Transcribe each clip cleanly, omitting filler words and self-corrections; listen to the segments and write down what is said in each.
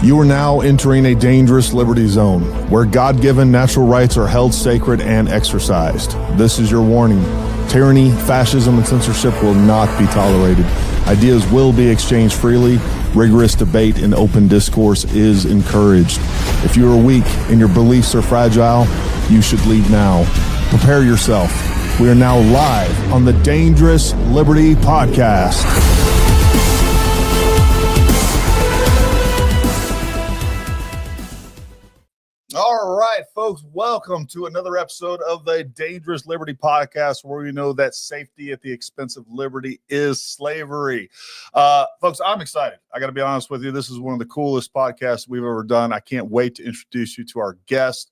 You are now entering a dangerous liberty zone where God-given natural rights are held sacred and exercised. This is your warning. Tyranny, fascism, and censorship will not be tolerated. Ideas will be exchanged freely. Rigorous debate and open discourse is encouraged. If you are weak and your beliefs are fragile, you should leave now. Prepare yourself. We are now live on the Dangerous Liberty Podcast. All right, folks, welcome to another episode of the Dangerous Liberty Podcast, where we know that safety at the expense of liberty is slavery. Folks, I'm excited. I got to be honest with you. This is one of the coolest podcasts we've ever done. I can't wait to introduce you to our guest.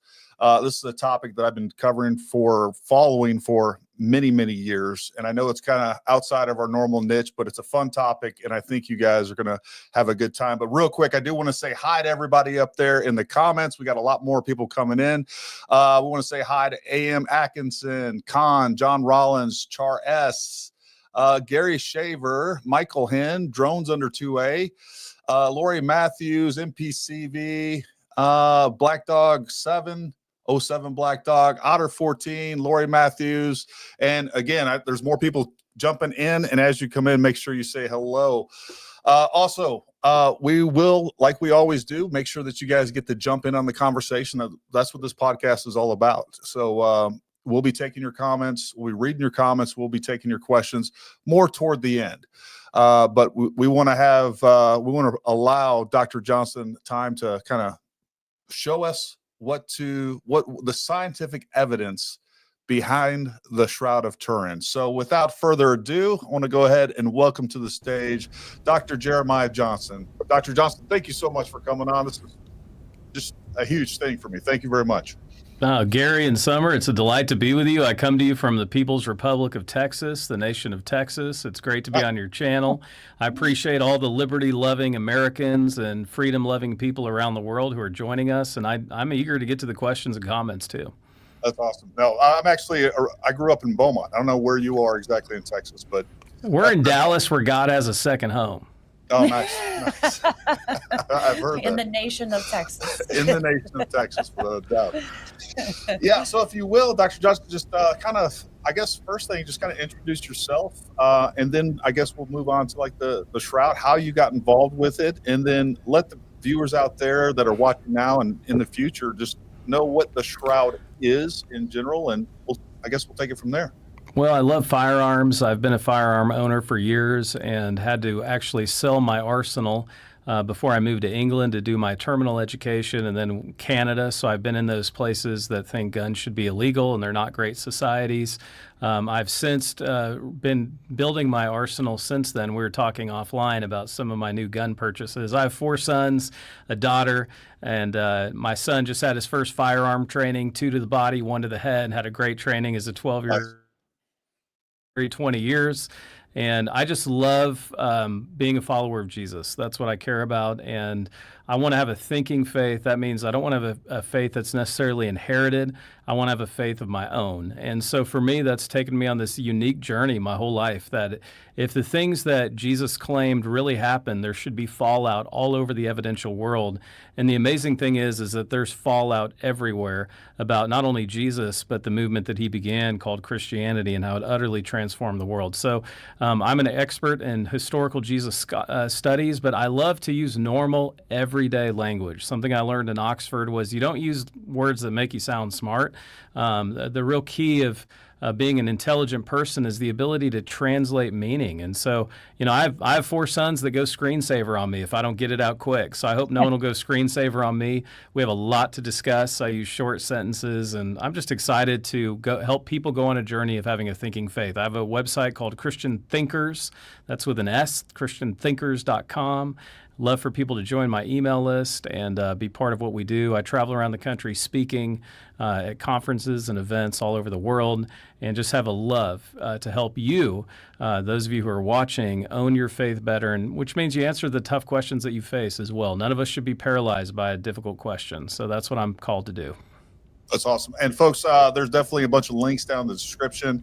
This is a topic that I've been following for many, many years. And I know it's kind of outside of our normal niche, but it's a fun topic. And I think you guys are going to have a good time. But real quick, I do want to say hi to everybody up there in the comments. We got a lot more people coming in. We want to say hi to A.M. Atkinson, Khan, John Rollins, Char S., Gary Shaver, Michael Henn, Drones Under 2A, Lori Matthews, MPCV, Black Dog 7. 07 Black Dog, Otter 14, Lori Matthews. And again, there's more people jumping in. And as you come in, make sure you say hello. Also, we will, like we always do, make sure that you guys get to jump in on the conversation. That's what this podcast is all about. So we'll be taking your comments. We'll be reading your comments. We'll be taking your questions more toward the end. But we want to allow Dr. Johnston time to kind of show us what the scientific evidence behind the Shroud of Turin. So without further ado, I want to go ahead and welcome to the stage Dr. Jeremiah Johnston. Dr. Johnston, thank you so much for coming on. This is just a huge thing for me. Thank you very much. Gary and Summer, it's a delight to be with you. I come to you from the People's Republic of Texas, the nation of Texas. It's great to be on your channel. I appreciate all the liberty-loving Americans and freedom-loving people around the world who are joining us, and I'm eager to get to the questions and comments, too. That's awesome. No, I grew up in Beaumont. I don't know where you are exactly in Texas, but... We're in Dallas, where God has a second home. Oh, nice. I've heard in that. The nation of Texas. In the nation of Texas, without a doubt. Yeah, so if you will, Dr. Justin, just kind of, I guess, first thing, just kind of introduce yourself, and then I guess we'll move on to like the Shroud, how you got involved with it, and then let the viewers out there that are watching now and in the future just know what the Shroud is in general, and I guess we'll take it from there. Well, I love firearms. I've been a firearm owner for years and had to actually sell my arsenal before I moved to England to do my terminal education, and then Canada. So I've been in those places that think guns should be illegal and they're not great societies. I've since been building my arsenal since then. We were talking offline about some of my new gun purchases. I have 4 sons, a daughter, and my son just had his first firearm training, 2 to the body, 1 to the head, and had a great training as a 12-year 20 years. And I just love being a follower of Jesus. That's what I care about. And I want to have a thinking faith. That means I don't want to have a faith that's necessarily inherited. I want to have a faith of my own. And so for me, that's taken me on this unique journey my whole life, that if the things that Jesus claimed really happened, there should be fallout all over the evidential world. And the amazing thing is that there's fallout everywhere about not only Jesus, but the movement that he began called Christianity and how it utterly transformed the world. So I'm an expert in historical Jesus studies, but I love to use normal, everyday language. Something I learned in Oxford was you don't use words that make you sound smart. The real key of being an intelligent person is the ability to translate meaning. And so, I have 4 sons that go screensaver on me if I don't get it out quick. So I hope no one will go screensaver on me. We have a lot to discuss. I use short sentences, and I'm just excited to help people go on a journey of having a thinking faith. I have a website called Christian Thinkers. That's with an S, christianthinkers.com. Love for people to join my email list and be part of what we do. I travel around the country speaking at conferences and events all over the world, and just have a love to help you, those of you who are watching, own your faith better, and which means you answer the tough questions that you face as well. None of us should be paralyzed by a difficult question. So that's what I'm called to do. That's awesome. And folks, there's definitely a bunch of links down in the description.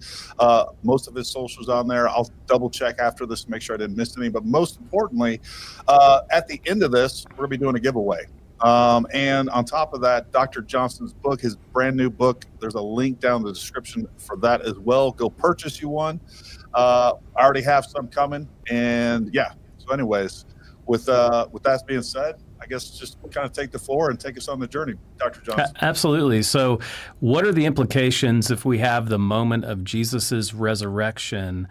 Most of his socials on there. I'll double check after this to make sure I didn't miss any. But most importantly, at the end of this, we're going to be doing a giveaway. And on top of that, Dr. Johnston's book, his brand new book, there's a link down in the description for that as well. Go purchase you one. I already have some coming. And yeah, so anyways, with that being said, I guess just kind of take the floor and take us on the journey, Dr. Johnston. Absolutely. So what are the implications if we have the moment of Jesus's resurrection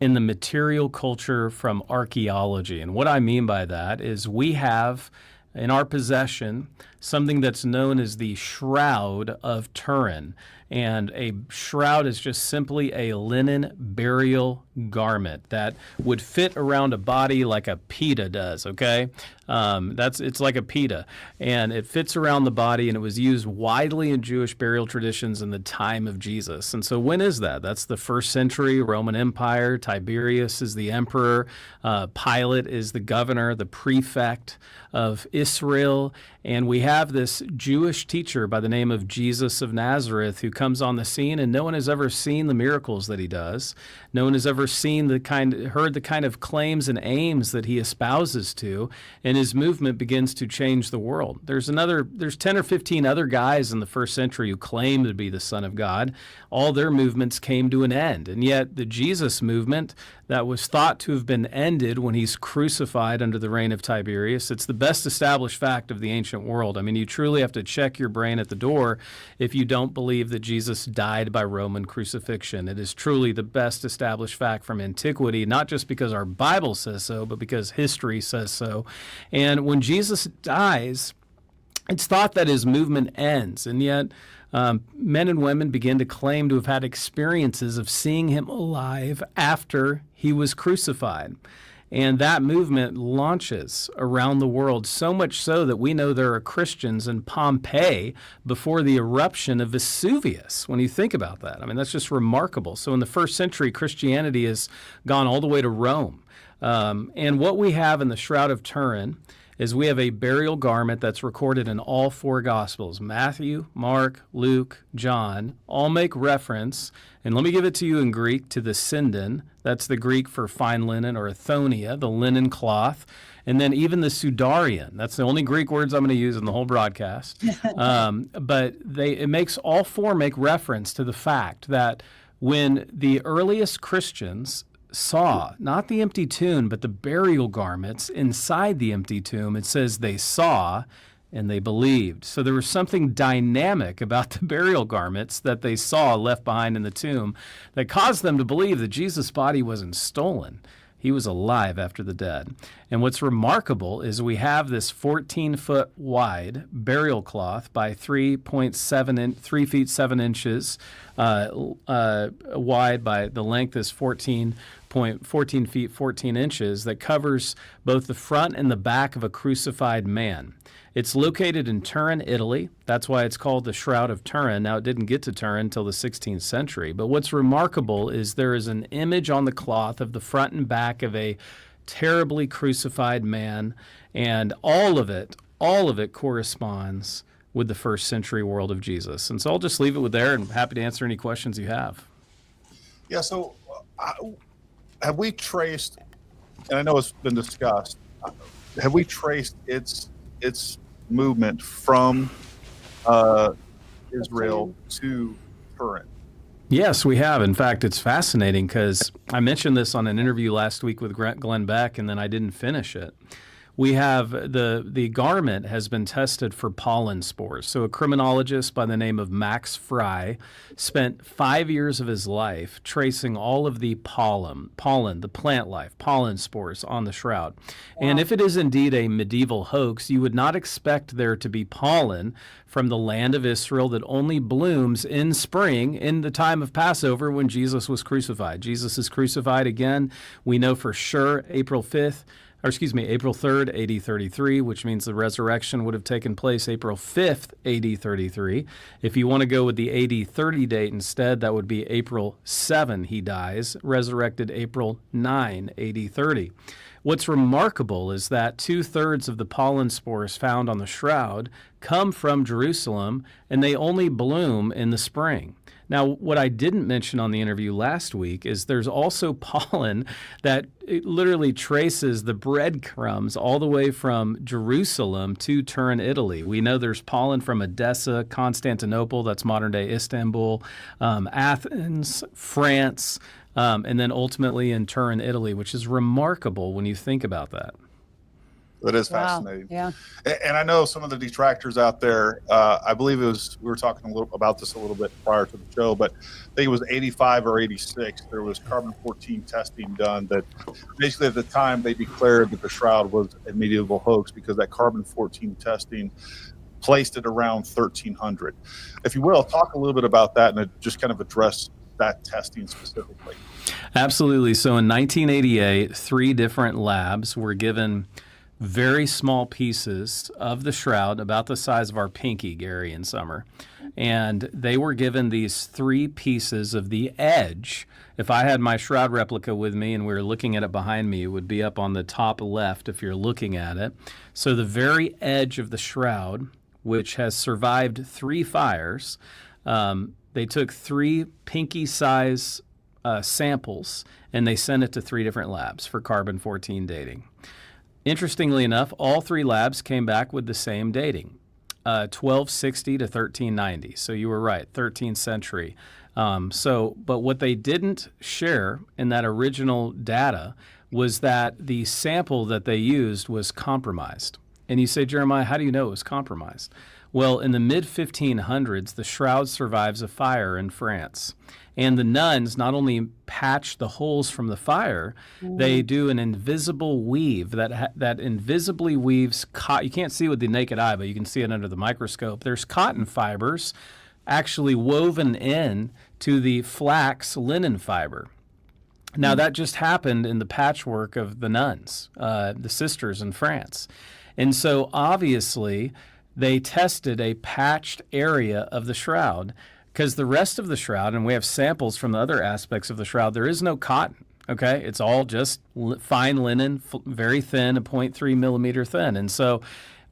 in the material culture from archaeology? And what I mean by that is we have in our possession something that's known as the Shroud of Turin. And a shroud is just simply a linen burial garment that would fit around a body like a pita does, okay? It's like a pita, and it fits around the body, and it was used widely in Jewish burial traditions in the time of Jesus. And so when is that? That's the first century Roman Empire. Tiberius is the emperor. Pilate is the governor, the prefect of Israel. And we have this Jewish teacher by the name of Jesus of Nazareth who comes on the scene, and no one has ever seen the miracles that he does. No one has ever heard the kind of claims and aims that he espouses to, and his movement begins to change the world. There's 10 or 15 other guys in the first century who claim to be the Son of God. All their movements came to an end, and yet the Jesus movement that was thought to have been ended when he's crucified under the reign of Tiberius, it's the best established fact of the ancient world. I mean, you truly have to check your brain at the door if you don't believe that Jesus died by Roman crucifixion. It is truly the best established fact from antiquity, not just because our Bible says so, but because history says so. And when Jesus dies, it's thought that his movement ends, and yet men and women begin to claim to have had experiences of seeing him alive after he was crucified. And that movement launches around the world, so much so that we know there are Christians in Pompeii before the eruption of Vesuvius. When you think about that, I mean, that's just remarkable. So in the first century, Christianity has gone all the way to Rome. And what we have in the Shroud of Turin is we have a burial garment that's recorded in all four Gospels. Matthew, Mark, Luke, John, all make reference, and let me give it to you in Greek, to the sindon. That's the Greek for fine linen, or athonia, the linen cloth. And then even the sudarian. That's the only Greek words I'm going to use in the whole broadcast. But all four make reference to the fact that when the earliest Christians saw not the empty tomb, but the burial garments inside the empty tomb, it says they saw and they believed. So there was something dynamic about the burial garments that they saw left behind in the tomb that caused them to believe that Jesus' body wasn't stolen. He was alive after the dead. And what's remarkable is we have this 14-foot wide burial cloth by 3 feet 7 inches wide. By the length is 14 feet 14 inches that covers both the front and the back of a crucified man. It's located in Turin, Italy. That's why it's called the Shroud of Turin. Now, it didn't get to Turin until the 16th century. But what's remarkable is there is an image on the cloth of the front and back of a terribly crucified man, and all of it corresponds with the first century world of Jesus. And so I'll just leave it with there, and I'm happy to answer any questions you have. Yeah, so have we traced, and I know it's been discussed, have we traced its movement from Israel to Turin? Yes, we have. In fact, it's fascinating because I mentioned this on an interview last week with Glenn Beck, and then I didn't finish it. We have the garment has been tested for pollen spores. So a criminologist by the name of Max Fry spent 5 years of his life tracing all of the pollen, the plant life, pollen spores on the shroud. Wow. And if it is indeed a medieval hoax, you would not expect there to be pollen from the land of Israel that only blooms in spring in the time of Passover when Jesus was crucified. Jesus is crucified again. We know for sure April 5th. April 3rd, AD 33, which means the resurrection would have taken place April 5th, AD 33. If you want to go with the AD 30 date instead, that would be April 7 he dies, resurrected April 9, AD 30. What's remarkable is that 2/3 of the pollen spores found on the shroud come from Jerusalem, and they only bloom in the spring. Now, what I didn't mention on the interview last week is there's also pollen that it literally traces the breadcrumbs all the way from Jerusalem to Turin, Italy. We know there's pollen from Edessa, Constantinople, that's modern-day Istanbul, Athens, France, and then ultimately in Turin, Italy, which is remarkable when you think about that. That is fascinating. Yeah. And I know some of the detractors out there, I believe we were talking a little about this a little bit prior to the show, but I think it was 85 or 86. There was carbon-14 testing done that basically at the time they declared that the shroud was a medieval hoax because that carbon-14 testing placed it around 1300. If you will, talk a little bit about that and just kind of address that testing specifically. Absolutely. So in 1988, 3 different labs were given very small pieces of the shroud, about the size of our pinky, Gary and Summer. And they were given these 3 pieces of the edge. If I had my shroud replica with me and we were looking at it behind me, it would be up on the top left if you're looking at it. So the very edge of the shroud, which has survived 3 fires, they took 3 pinky-size samples and they sent it to 3 different labs for carbon-14 dating. Interestingly enough, all 3 labs came back with the same dating, 1260 to 1390. So you were right, 13th century. But what they didn't share in that original data was that the sample that they used was compromised. And you say, Jeremiah, how do you know it was compromised? Well, in the mid-1500s, the shroud survives a fire in France. And the nuns not only patch the holes from the fire, they do an invisible weave that invisibly weaves cotton. You can't see it with the naked eye, but you can see it under the microscope. There's cotton fibers actually woven in to the flax linen fiber. Now, that just happened in the patchwork of the nuns, the sisters in France. And so, obviously, they tested a patched area of the shroud because the rest of the shroud, and we have samples from the other aspects of the shroud, there is no cotton, okay? It's all just fine linen, very thin, a 0.3 millimeter thin. And so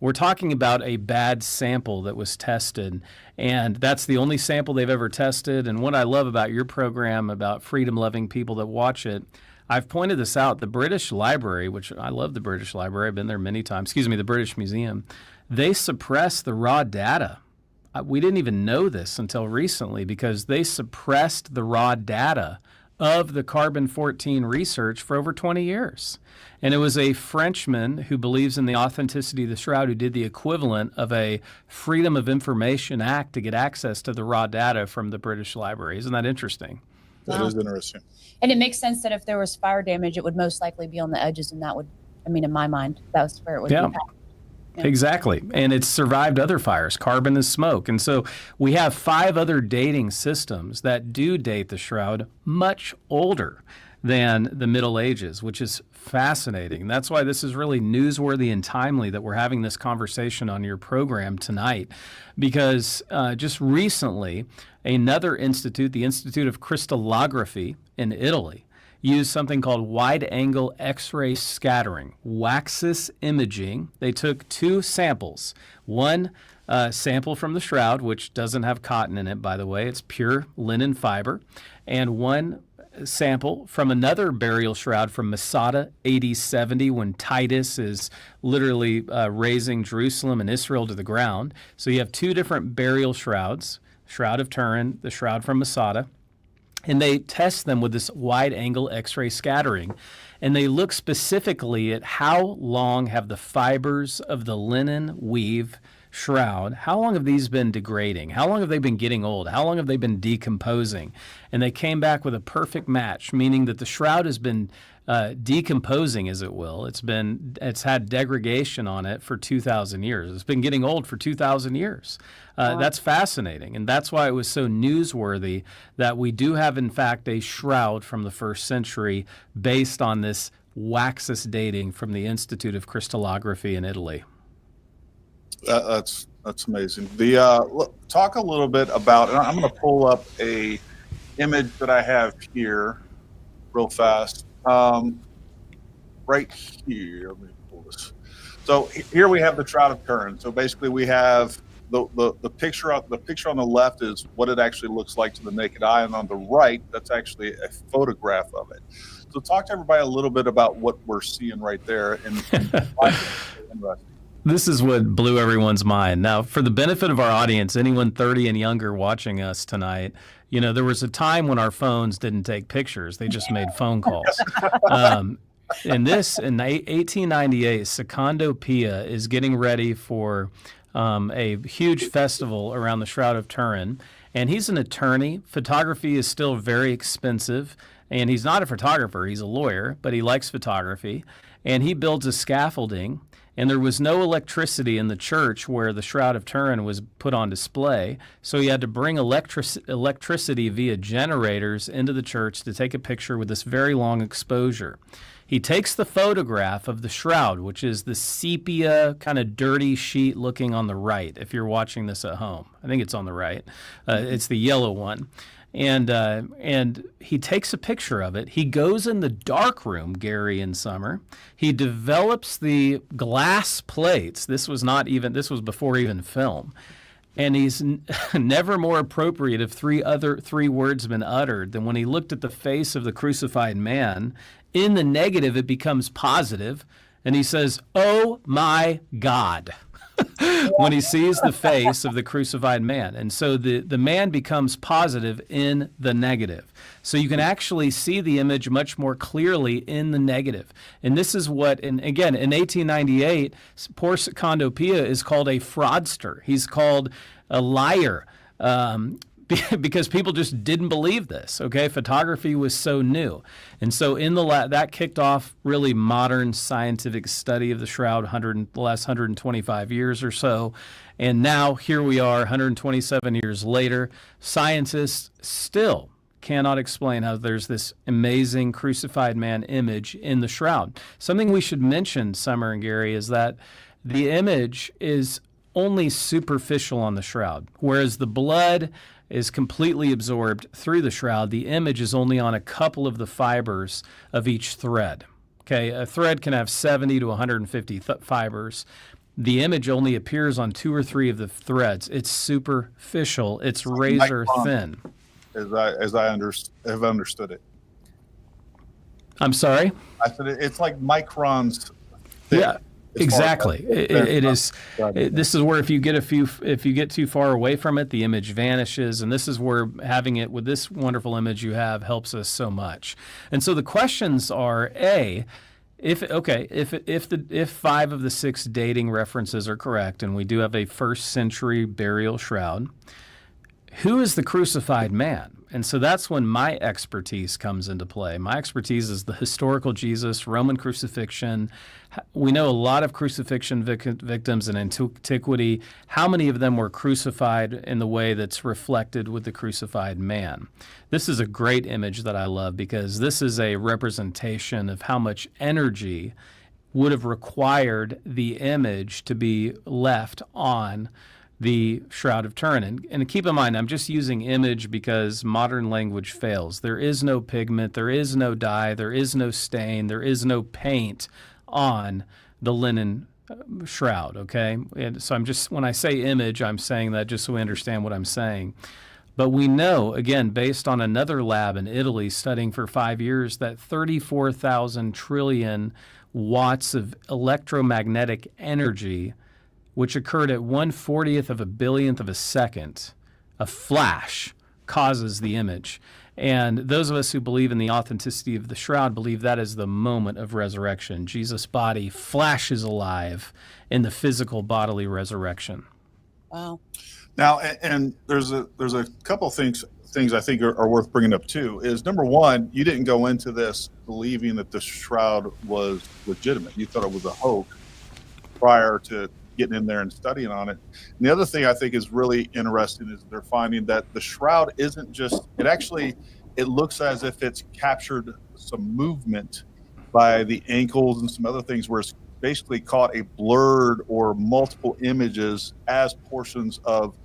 we're talking about a bad sample that was tested, and that's the only sample they've ever tested. And what I love about your program, about freedom-loving people that watch it, I've pointed this out. The British Library, which I love the British Library, I've been there many times, the British Museum, they suppress the raw data. We didn't even know this until recently because they suppressed the raw data of the carbon-14 research for over 20 years. And it was a Frenchman who believes in the authenticity of the shroud who did the equivalent of a Freedom of Information Act to get access to the raw data from the British Library. Isn't that interesting? That is interesting. And it makes sense that if there was fire damage, it would most likely be on the edges, and that would, in my mind, that was where it would be. Yeah. Exactly. And it's survived other fires. Carbon is smoke. And so we have 5 other dating systems that do date the shroud much older than the Middle Ages, which is fascinating. That's why this is really newsworthy and timely that we're having this conversation on your program tonight, because just recently, another institute, the Institute of Crystallography in Italy, used something called wide-angle X-ray scattering, Waxis imaging. They took 2 samples. One sample from the shroud, which doesn't have cotton in it, by the way. It's pure linen fiber. And one sample from another burial shroud from Masada, AD 70, when Titus is literally razing Jerusalem and Israel to the ground. So you have 2 different burial shrouds, Shroud of Turin, the shroud from Masada. And they test them with this wide-angle X-ray scattering. And they look specifically at how long have the fibers of the linen weave shroud, how long have these been degrading? How long have they been getting old? How long have they been decomposing? And they came back with a perfect match, meaning that the shroud has been decomposing, as it will. It's had degradation on it for 2,000 years. It's been getting old for 2,000 years. Wow. That's fascinating, and that's why it was so newsworthy that we do have, in fact, a shroud from the 1st century based on this Waxus dating from the Institute of Crystallography in Italy. That's amazing. Talk a little bit about, and I'm going to pull up a image that I have here real fast. Right here, let me pull this. So here we have the Shroud of Turin. So basically we have the picture on the left is what it actually looks like to the naked eye, and on the right, that's actually a photograph of it. So talk to everybody a little bit about what we're seeing right there, and why it's so interesting. This is what blew everyone's mind. Now, for the benefit of our audience, anyone 30 and younger watching us tonight, there was a time when our phones didn't take pictures. They just made phone calls. In 1898, Secondo Pia is getting ready for a huge festival around the Shroud of Turin. And he's an attorney. Photography is still very expensive. And he's not a photographer. He's a lawyer, but he likes photography. And he builds a scaffolding. And there was no electricity in the church where the Shroud of Turin was put on display, so he had to bring electricity via generators into the church to take a picture with this very long exposure. He takes the photograph of the shroud, which is the sepia kind of dirty sheet looking on the right, if you're watching this at home. I think it's on the right. It's the yellow one. And he takes a picture of it. He goes in the dark room, Gary and Summer. He develops the glass plates. This was before even film. And he's never more appropriate if three words been uttered than when he looked at the face of the crucified man. In the negative, it becomes positive. And he says, "Oh my God." When he sees the face of the crucified man. And so the man becomes positive in the negative. So you can actually see the image much more clearly in the negative. And this is what, and again, in 1898, poor Secondo Pia is called a fraudster. He's called a liar. Because people just didn't believe this, okay? Photography was so new. And so that kicked off really modern scientific study of the shroud the last 125 years or so. And now here we are 127 years later. Scientists still cannot explain how there's this amazing crucified man image in the shroud. Something we should mention, Summer and Gary, is that the image is only superficial on the shroud, whereas the blood is completely absorbed through the shroud. The image is only on a couple of the fibers of each thread. Okay, a thread can have 70 to 150 fibers. The image only appears on 2 or 3 of the threads. It's superficial. It's razor thin. As I have understood it. I'm sorry? I said it's like microns thick. Yeah. Exactly. It is. This is where if you get too far away from it, the image vanishes, and this is where having it with this wonderful image you have helps us so much. And so the questions are: A, if 5 of the 6 dating references are correct, and we do have a 1st century burial shroud, who is the crucified man? And so that's when my expertise comes into play. My expertise is the historical Jesus, Roman crucifixion. We know a lot of crucifixion victims in antiquity. How many of them were crucified in the way that's reflected with the crucified man? This is a great image that I love because this is a representation of how much energy would have required the image to be left on the Shroud of Turin. And keep in mind, I'm just using image because modern language fails. There is no pigment, there is no dye, there is no stain, there is no paint on the linen shroud, okay? And so when I say image, I'm saying that just so we understand what I'm saying. But we know, again, based on another lab in Italy studying for 5 years, that 34,000 trillion watts of electromagnetic energy, which occurred at 1/40th of a billionth of a second, a flash, causes the image. And those of us who believe in the authenticity of the shroud believe that is the moment of resurrection. Jesus' body flashes alive in the physical bodily resurrection. Wow. Now, and there's a couple of things I think are worth bringing up too. Is number one, you didn't go into this believing that the shroud was legitimate. You thought it was a hoax prior to getting in there and studying on it. And the other thing I think is really interesting is they're finding that the shroud isn't just, it looks as if it's captured some movement by the ankles and some other things where it's basically caught a blurred or multiple images as portions of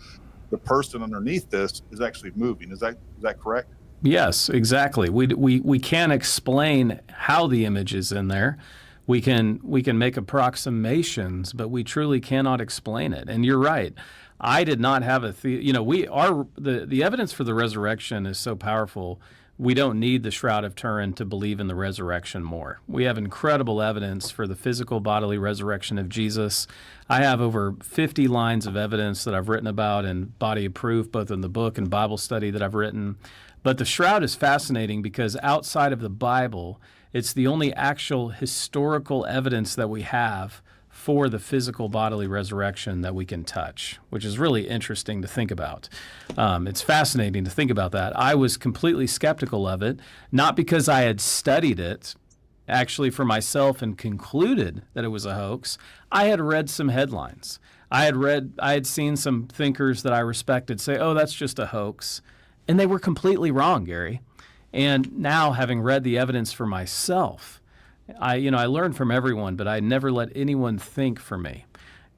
the person underneath this is actually moving. Is that correct? Yes, exactly. We can't explain how the image is in there. We can make approximations, but we truly cannot explain it. And you're right. I did not have the evidence for the resurrection is so powerful. We don't need the Shroud of Turin to believe in the resurrection more. We have incredible evidence for the physical bodily resurrection of Jesus. I have over 50 lines of evidence that I've written about in Body of Proof, both in the book and Bible study that I've written. But the shroud is fascinating because outside of the Bible, it's the only actual historical evidence that we have for the physical bodily resurrection that we can touch, which is really interesting to think about. It's fascinating to think about that. I was completely skeptical of it, not because I had studied it actually for myself and concluded that it was a hoax. I had read some headlines. I had seen some thinkers that I respected say, oh, that's just a hoax. And they were completely wrong, Gary. And now, having read the evidence for myself, I learned from everyone, but I never let anyone think for me.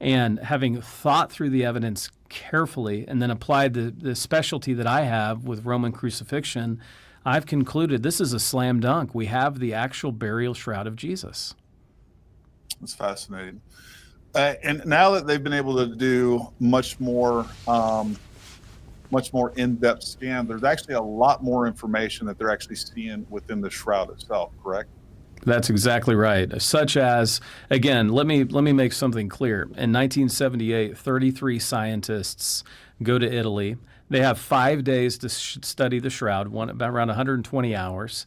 And having thought through the evidence carefully and then applied the specialty that I have with Roman crucifixion, I've concluded this is a slam dunk. We have the actual burial shroud of Jesus. That's fascinating. And now that they've been able to do much more in-depth scan, there's actually a lot more information that they're actually seeing within the shroud itself, correct? That's exactly right. Such as, again, let me make something clear. In 1978, 33 scientists go to Italy. They have 5 days to study the shroud, about around 120 hours.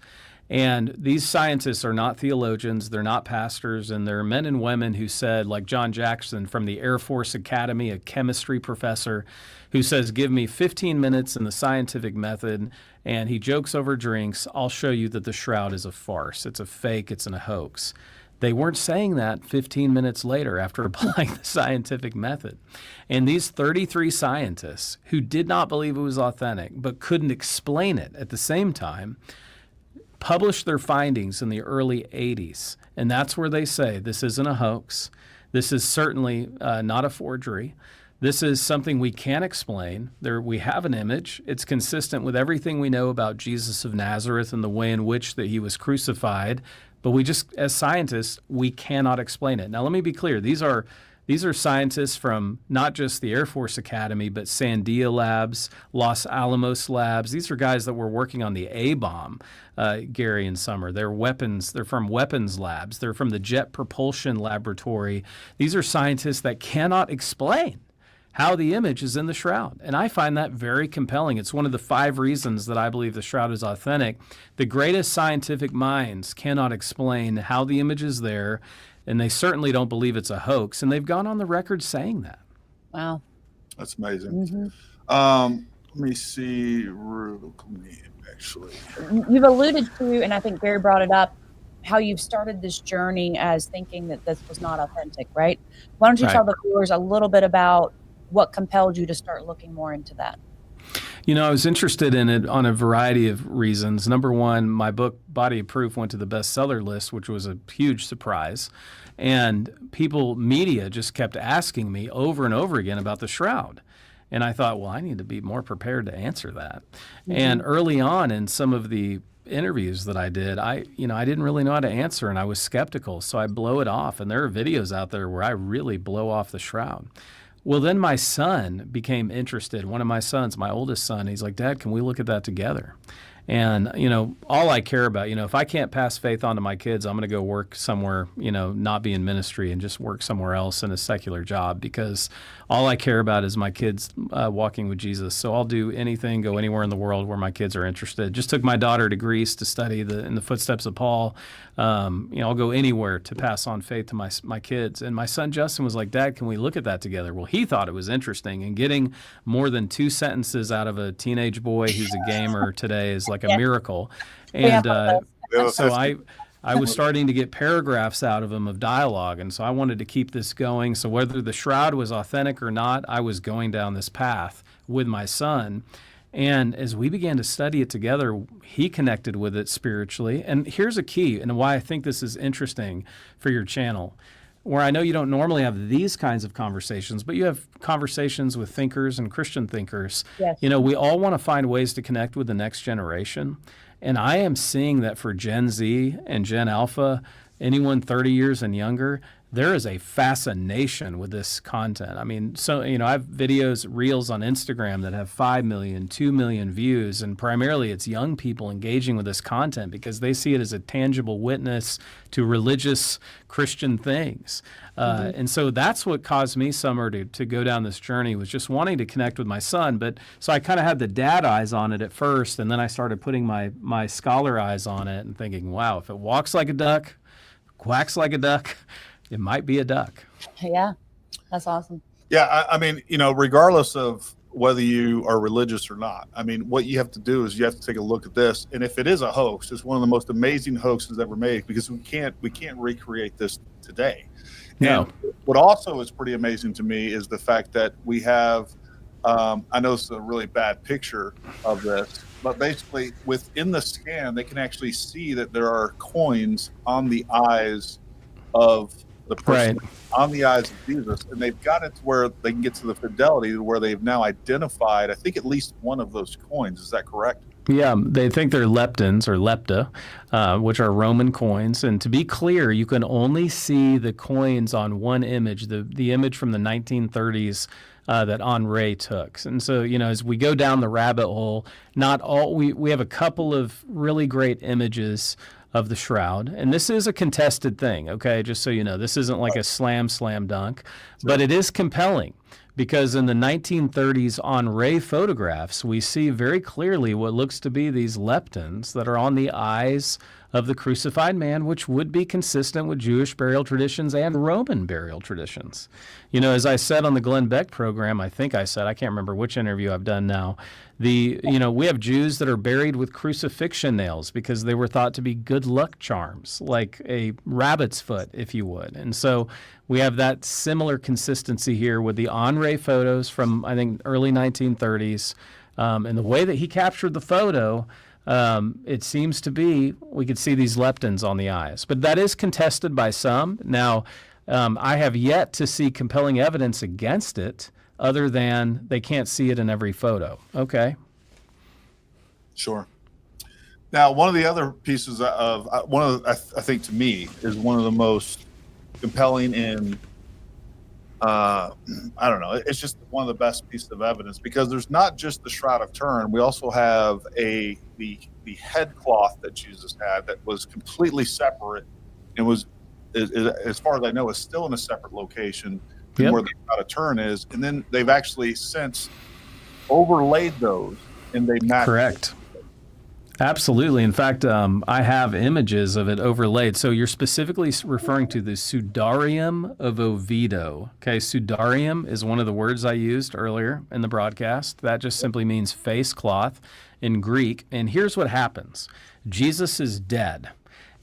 And these scientists are not theologians, they're not pastors, and they're men and women who said, like John Jackson from the Air Force Academy, a chemistry professor, who says, give me 15 minutes in the scientific method, and he jokes over drinks, I'll show you that the shroud is a farce, it's a fake, it's a hoax. They weren't saying that 15 minutes later after applying the scientific method. And these 33 scientists who did not believe it was authentic, but couldn't explain it at the same time, published their findings in the early 80s. And that's where they say this isn't a hoax. This is certainly not a forgery. This is something we can't explain. We have an image. It's consistent with everything we know about Jesus of Nazareth and the way in which that he was crucified. But we just, as scientists, we cannot explain it. Now, let me be clear. These are scientists from not just the Air Force Academy, but Sandia Labs, Los Alamos Labs. These are guys that were working on the A-bomb, Gary and Summer. They're from weapons labs. They're from the Jet Propulsion Laboratory. These are scientists that cannot explain how the image is in the shroud. And I find that very compelling. It's one of the 5 reasons that I believe the shroud is authentic. The greatest scientific minds cannot explain how the image is there, and they certainly don't believe it's a hoax, and they've gone on the record saying that. Wow. That's amazing. Mm-hmm. Let me see. Actually, you've alluded to, and I think Gary brought it up, how you've started this journey as thinking that this was not authentic, right? Why don't you tell the viewers a little bit about what compelled you to start looking more into that? I was interested in it on a variety of reasons. Number one, my book, Body of Proof, went to the bestseller list, which was a huge surprise. And media just kept asking me over and over again about the shroud. And I thought, well, I need to be more prepared to answer that. Mm-hmm. And early on in some of the interviews that I did, I didn't really know how to answer, and I was skeptical. So I blow it off. And there are videos out there where I really blow off the shroud. Well, then my son became interested. One of my sons, my oldest son, he's like, Dad, can we look at that together? And, all I care about, if I can't pass faith on to my kids, I'm going to go work somewhere, not be in ministry and just work somewhere else in a secular job, because all I care about is my kids walking with Jesus. So I'll do anything, go anywhere in the world where my kids are interested. Just took my daughter to Greece to study in the footsteps of Paul. I'll go anywhere to pass on faith to my kids. And my son Justin was like, Dad, can we look at that together? Well, he thought it was interesting, and getting more than 2 sentences out of a teenage boy who's a gamer today is like a miracle. And so I was starting to get paragraphs out of him of dialogue, and so I wanted to keep this going. So whether the shroud was authentic or not, I was going down this path with my son. And as we began to study it together, he connected with it spiritually. And here's a key, and why I think this is interesting for your channel, where I know you don't normally have these kinds of conversations, but you have conversations with thinkers and Christian thinkers. Yes. You know, we all want to find ways to connect with the next generation. And I am seeing that for Gen Z and Gen Alpha, anyone 30 years and younger, there is a fascination with this content. I mean, so, you know, I have videos, reels on Instagram that have 5 million, 2 million views, and primarily it's young people engaging with this content because they see it as a tangible witness to religious Christian things. And so that's what caused me, Summer, to go down this journey, was just wanting to connect with my son. But so I kind of had the dad eyes on it at first, and then I started putting my scholar eyes on it and thinking, wow, if it walks like a duck, quacks like a duck, it might be a duck. Yeah, that's awesome. Yeah, I mean, you know, regardless of whether you are religious or not, I mean, what you have to do is you have to take a look at this. And if it is a hoax, it's one of the most amazing hoaxes ever made, because we can't recreate this today. No. And what also is pretty amazing to me is the fact that we have, I know it's a really bad picture of this, but basically within the scan, they can actually see that there are coins on the eyes of the person, Right. on the eyes of Jesus. And they've got it to where they can get to the fidelity to where they've now identified, I think, at least one of those coins. Is that correct? Yeah, they think they're leptons or lepta, which are Roman coins. And to be clear, you can only see the coins on one image, the image from the 1930s that Henri took. And so, you know, as we go down the rabbit hole, not all we have a couple of really great images of the shroud. And this is a contested thing, okay? Just so you know, this isn't like a slam dunk, but it is compelling. Because in the 1930s Henri photographs, we see very clearly what looks to be these leptons that are on the eyes of the crucified man, which would be consistent with Jewish burial traditions and Roman burial traditions. You know, as I said on the Glenn Beck program, I think I said, I can't remember which interview I've done now, you know, we have Jews that are buried with crucifixion nails because they were thought to be good luck charms, like a rabbit's foot, if you would. And so we have that similar consistency here with the Henri photos from, I think, early 1930s. And the way that he captured the photo, it seems to be, we could see these leptons on the eyes. But that is contested by some. Now, I have yet to see compelling evidence against it, other than they can't see it in every photo. Okay. Sure. Now, one of the other pieces of I think to me is one of the most compelling in I don't know, it's just one of the best pieces of evidence, because there's not just the Shroud of Turin. We also have the head cloth that Jesus had that was completely separate and was, as far as I know, is still in a separate location than where the Shroud of Turin is. And then they've actually since overlaid those, and they match. Correct. Absolutely. In fact, I have images of it overlaid. So you're specifically referring to the Studiorum of Oviedo. Okay, Studarium is one of the words I used earlier in the broadcast. That just simply means face cloth in Greek. And here's what happens. Jesus is dead.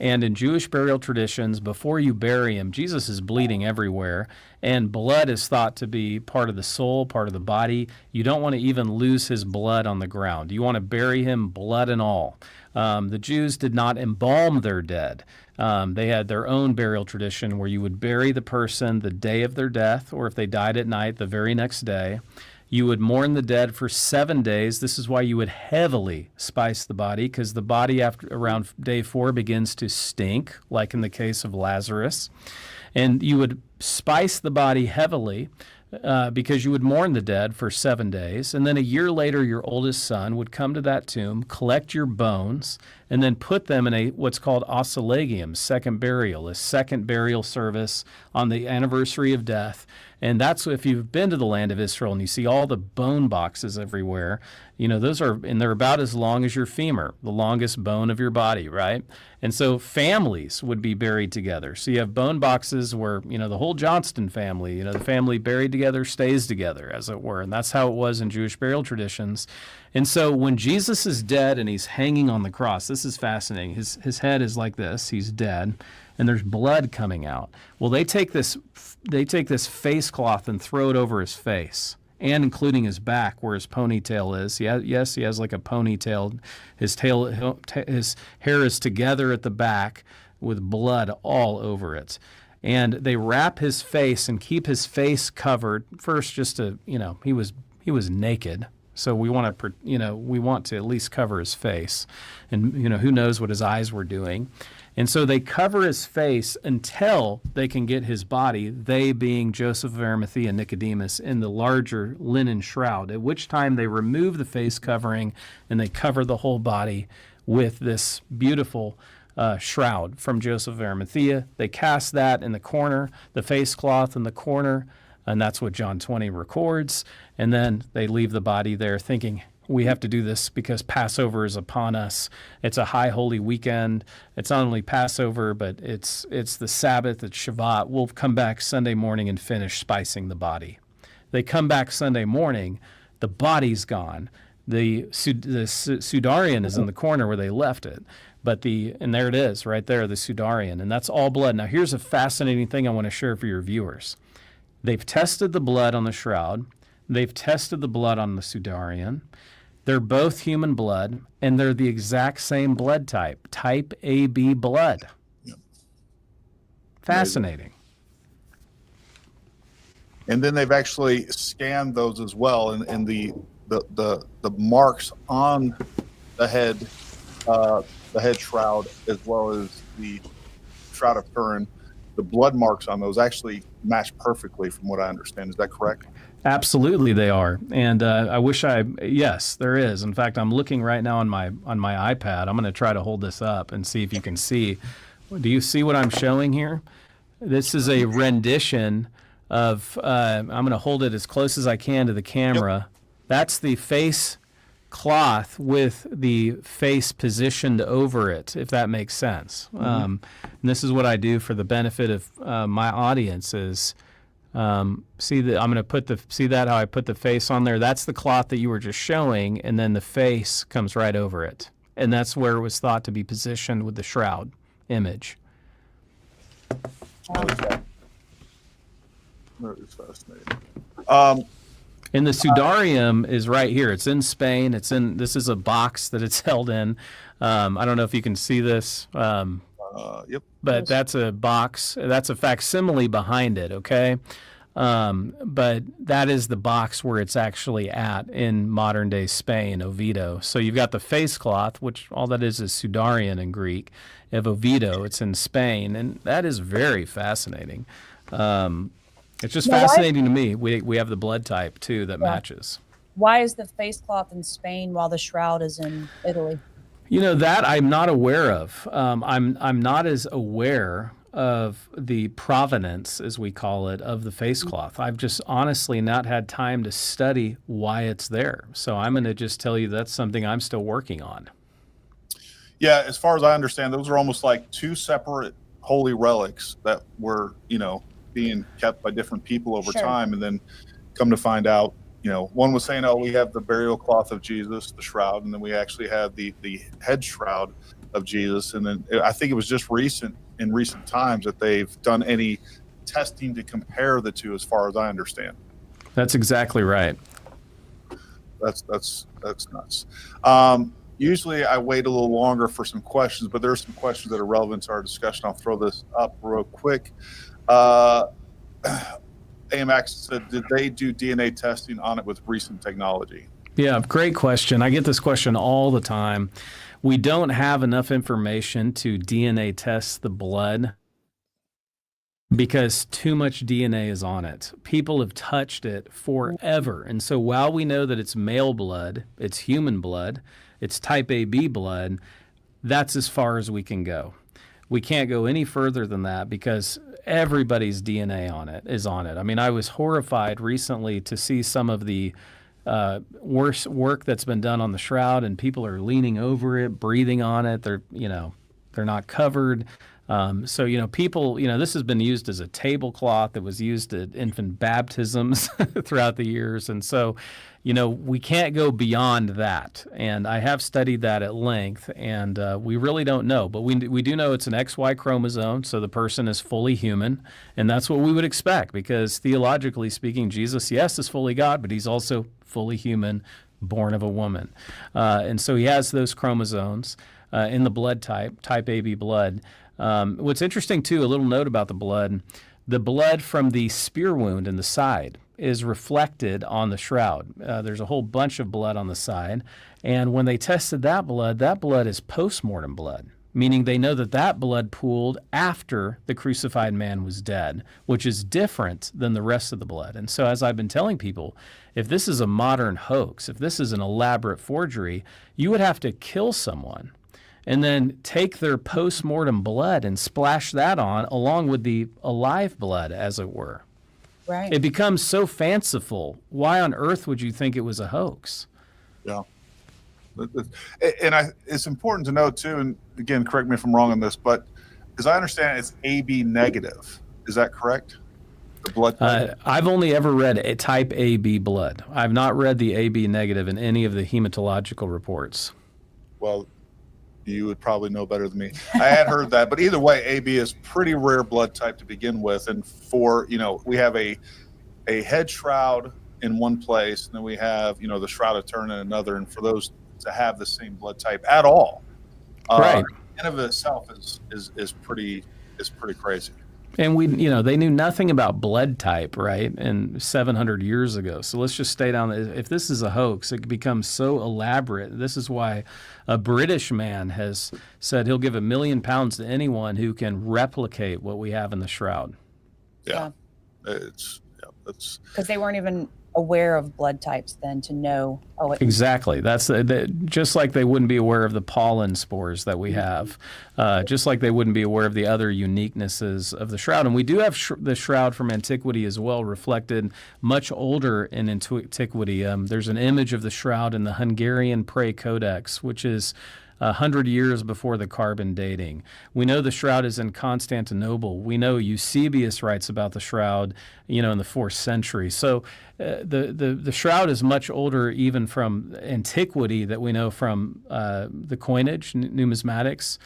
And in Jewish burial traditions, before you bury him, Jesus is bleeding everywhere, and blood is thought to be part of the soul, part of the body. You don't want to even lose his blood on the ground. You want to bury him blood and all. The Jews did not embalm their dead. They had their own burial tradition where you would bury the person the day of their death, or if they died at night, the very next day. You would mourn the dead for 7 days. This is why you would heavily spice the body, because the body after around day 4 begins to stink, like in the case of Lazarus. And you would spice the body heavily because you would mourn the dead for 7 days. And then a year later, your oldest son would come to that tomb, collect your bones, and then put them in what's called oscillagium, second burial, a second burial service on the anniversary of death. And that's, if you've been to the land of Israel and you see all the bone boxes everywhere, you know, they're about as long as your femur, the longest bone of your body, right? And so families would be buried together. So you have bone boxes where, you know, the whole Johnston family, you know, the family buried together stays together, as it were. And that's how it was in Jewish burial traditions. And so when Jesus is dead and he's hanging on the cross, this is fascinating. His head is like this. He's dead, and there's blood coming out. Well, they take this face cloth and throw it over his face. and including his back where his ponytail is. Yes, he has like a ponytail. His hair is together at the back with blood all over it. And they wrap his face and keep his face covered first, just to, he was naked. So we want to at least cover his face, and who knows what his eyes were doing. And so they cover his face until they can get his body, they being Joseph of Arimathea and Nicodemus, in the larger linen shroud, at which time they remove the face covering and they cover the whole body with this beautiful shroud from Joseph of Arimathea. They cast that in the corner, the face cloth in the corner, and that's what John 20 records. And then they leave the body there thinking, we have to do this because Passover is upon us. It's a high holy weekend. It's not only Passover, but it's the Sabbath, it's Shabbat. We'll come back Sunday morning and finish spicing the body. They come back Sunday morning, the body's gone. The Studarian is in the corner where they left it. And there it is, right there, the Studarian, and that's all blood. Now here's a fascinating thing I want to share for your viewers. They've tested the blood on the shroud. They've tested the blood on the Studarian. They're both human blood, and they're the exact same blood type, type AB blood. Yep. Fascinating. And then they've actually scanned those as well, and the marks on the head shroud, as well as the Shroud of Turin, the blood marks on those actually match perfectly, from what I understand. Is that correct? Absolutely, they are. And yes, there is. In fact, I'm looking right now on my iPad. I'm going to try to hold this up and see if you can see. Do you see what I'm showing here? This is a rendition of, I'm going to hold it as close as I can to the camera. Yep. That's the face cloth with the face positioned over it, if that makes sense. Mm-hmm. And this is what I do for the benefit of my audience is, see that how I put the face on there? That's the cloth that you were just showing, and then the face comes right over it. And that's where it was thought to be positioned with the shroud image. That is fascinating. And the Sudarium is right here. It's in Spain. This is a box that it's held in. I don't know if you can see this. Yep. But that's a box. That's a facsimile behind it, okay? But that is the box where it's actually at in modern-day Spain, Oviedo. So you've got the face cloth, which all that is Sudarian in Greek. You have Oviedo. It's in Spain, and that is very fascinating. It's just fascinating to me. We have the blood type, too, that matches. Why is the face cloth in Spain while the shroud is in Italy? That I'm not aware of. I'm not as aware of the provenance, as we call it, of the face cloth. I've just honestly not had time to study why it's there. So I'm going to just tell you that's something I'm still working on. Yeah, as far as I understand, those are almost like two separate holy relics that were, being kept by different people over time, and then come to find out, one was saying, we have the burial cloth of Jesus, the shroud, and then we actually had the head shroud of Jesus. And then I think it was just in recent times that they've done any testing to compare the two, as far as I understand. That's exactly right. That's nuts. Usually I wait a little longer for some questions, but there are some questions that are relevant to our discussion. I'll throw this up real quick. AMX said, did they do DNA testing on it with recent technology? Yeah, great question. I get this question all the time. We don't have enough information to DNA test the blood because too much DNA is on it. People have touched it forever. And so while we know that it's male blood, it's human blood, it's type AB blood, that's as far as we can go. We can't go any further than that because everybody's DNA is on it. I mean, I was horrified recently to see some of the worse work that's been done on the shroud, and people are leaning over it, breathing on it. They're not covered. So, people, this has been used as a tablecloth. It was used at infant baptisms throughout the years. And so, we can't go beyond that. And I have studied that at length, and we really don't know. But we do know it's an XY chromosome, so the person is fully human. And that's what we would expect, because theologically speaking, Jesus, yes, is fully God, but he's also fully human, born of a woman. And so he has those chromosomes in the blood type AB blood. What's interesting, too, a little note about the blood from the spear wound in the side is reflected on the shroud. There's a whole bunch of blood on the side, and when they tested that blood is postmortem blood, meaning they know that blood pooled after the crucified man was dead, which is different than the rest of the blood. And so, as I've been telling people, if this is a modern hoax, if this is an elaborate forgery, you would have to kill someone and then take their post-mortem blood and splash that on along with the alive blood, as it were. Right. It becomes so fanciful. Why on earth would you think it was a hoax? Yeah. And it's important to note, too, and again, correct me if I'm wrong on this, but as I understand it, it's AB negative. Is that correct? The blood type? I've only ever read a type AB blood. I've not read the AB negative in any of the hematological reports. Well, you would probably know better than me. I had heard that, but either way, AB is pretty rare blood type to begin with. And we have a head shroud in one place, and then we have, the Shroud of Turin in another. And for those to have the same blood type at all, right, in of itself is pretty crazy. And they knew nothing about blood type, right? And 700 years ago. So let's just stay down. If this is a hoax, it becomes so elaborate. This is why a British man has said he'll give £1 million to anyone who can replicate what we have in the shroud. Yeah. It's because they weren't even aware of blood types then to know. Exactly. That's just like they wouldn't be aware of the pollen spores that we have, just like they wouldn't be aware of the other uniquenesses of the shroud. And we do have the shroud from antiquity as well, reflected much older in antiquity. There's an image of the shroud in the Hungarian Prey Codex, which is 100 years before the carbon dating. We know the shroud is in Constantinople. We know Eusebius writes about the shroud, in the 4th century. So the shroud is much older even from antiquity that we know from the coinage, numismatics,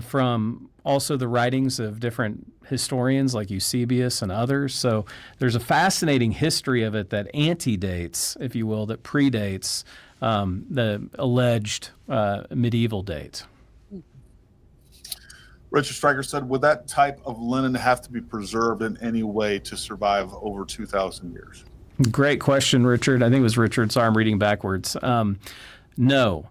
from also the writings of different historians like Eusebius and others. So there's a fascinating history of it that antedates, if you will, that predates the alleged medieval date. Richard Stryker said, would that type of linen have to be preserved in any way to survive over 2,000 years? Great question, Richard. I think it was Richard. Sorry, I'm reading backwards. No.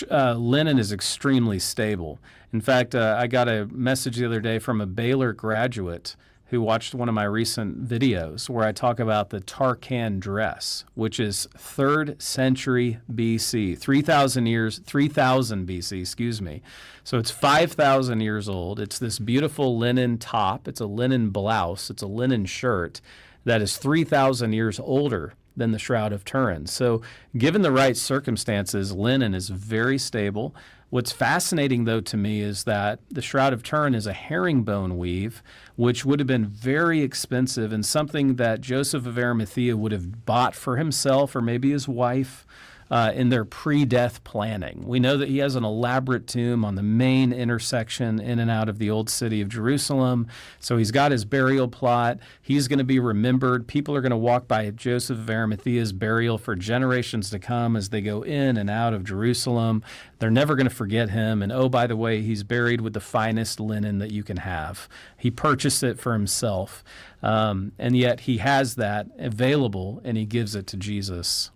Linen is extremely stable. In fact, I got a message the other day from a Baylor graduate who watched one of my recent videos where I talk about the Tarkan dress, which is 3rd century BC, 3,000 BC, excuse me. So it's 5,000 years old. It's this beautiful linen top. It's a linen blouse. It's a linen shirt that is 3,000 years older than the Shroud of Turin. So given the right circumstances, linen is very stable. What's fascinating, though, to me is that the Shroud of Turin is a herringbone weave, which would have been very expensive and something that Joseph of Arimathea would have bought for himself or maybe his wife in their pre-death planning. We know that he has an elaborate tomb on the main intersection in and out of the old city of Jerusalem. So he's got his burial plot. He's going to be remembered. People are going to walk by Joseph of Arimathea's burial for generations to come as they go in and out of Jerusalem. They're never going to forget him. And oh, by the way, he's buried with the finest linen that you can have. He purchased it for himself. And yet he has that available and he gives it to Jesus.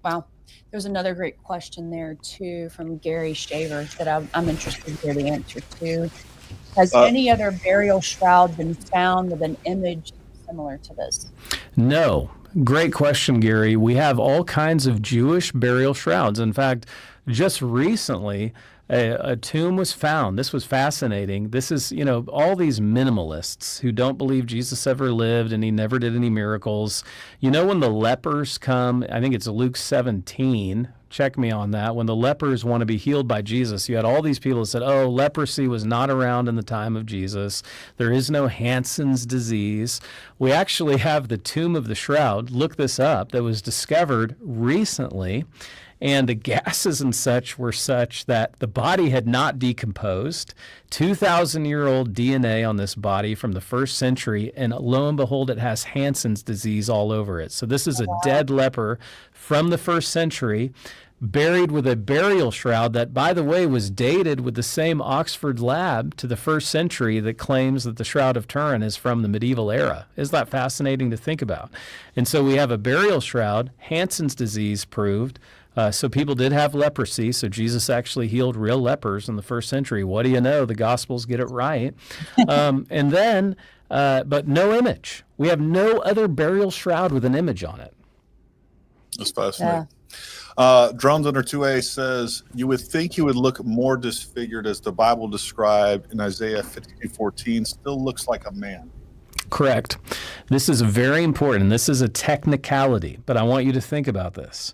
Wow. There's another great question there, too, from Gary Shaver that I'm interested to hear the answer to. Has any other burial shroud been found with an image similar to this? No. Great question, Gary. We have all kinds of Jewish burial shrouds. In fact, just recently, A tomb was found. This was fascinating. This is, all these minimalists who don't believe Jesus ever lived and he never did any miracles. When the lepers come, I think it's Luke 17, check me on that. When the lepers want to be healed by Jesus, you had all these people that said, oh, leprosy was not around in the time of Jesus. There is no Hansen's disease. We actually have the tomb of the shroud, look this up, that was discovered recently. And the gases and such were such that the body had not decomposed. 2,000-year-old DNA on this body from the 1st century, and lo and behold, it has Hansen's disease all over it. So this is a dead leper from the 1st century, buried with a burial shroud that, by the way, was dated with the same Oxford lab to the 1st century that claims that the Shroud of Turin is from the medieval era. Isn't that fascinating to think about? And so we have a burial shroud, Hansen's disease proved. So people did have leprosy, so Jesus actually healed real lepers in the 1st century. What do you know? The Gospels get it right. And then, but no image. We have no other burial shroud with an image on it. That's fascinating. Yeah. Drums Under 2A says, you would think he would look more disfigured as the Bible described in Isaiah 52:14, still looks like a man. Correct. This is very important. This is a technicality, but I want you to think about this.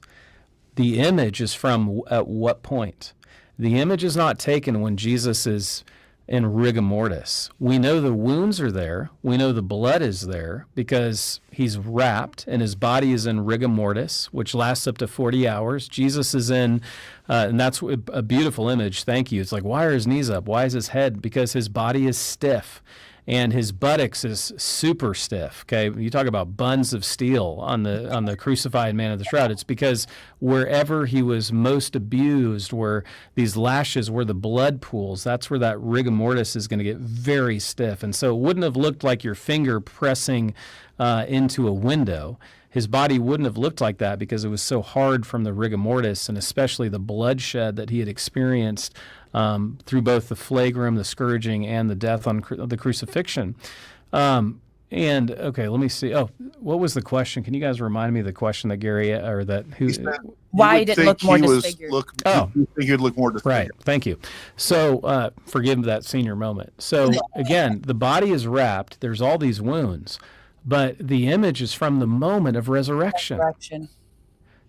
The image is from at what point? The image is not taken when Jesus is in rigor mortis. We know the wounds are there. We know the blood is there because he's wrapped and his body is in rigor mortis, which lasts up to 40 hours. Jesus is in, and that's a beautiful image. Thank you. It's like, why are his knees up? Why is his head? Because his body is stiff. And his buttocks is super stiff. Okay, you talk about buns of steel on the crucified man of the shroud. It's because wherever he was most abused, where these lashes, where the blood pools, that's where that rigor mortis is going to get very stiff. And so it wouldn't have looked like your finger pressing into a window. His body wouldn't have looked like that because it was so hard from the rigor mortis, and especially the bloodshed that he had experienced through both the flagrum, the scourging, and the death on the crucifixion. And okay, let me see. Oh, what was the question? Can you guys remind me of the question that Gary or that who? Why did it look more disfigured? You think he would look more disfigured? Right. Thank you. So forgive that senior moment. So again, the body is wrapped. There's all these wounds, but the image is from the moment of resurrection.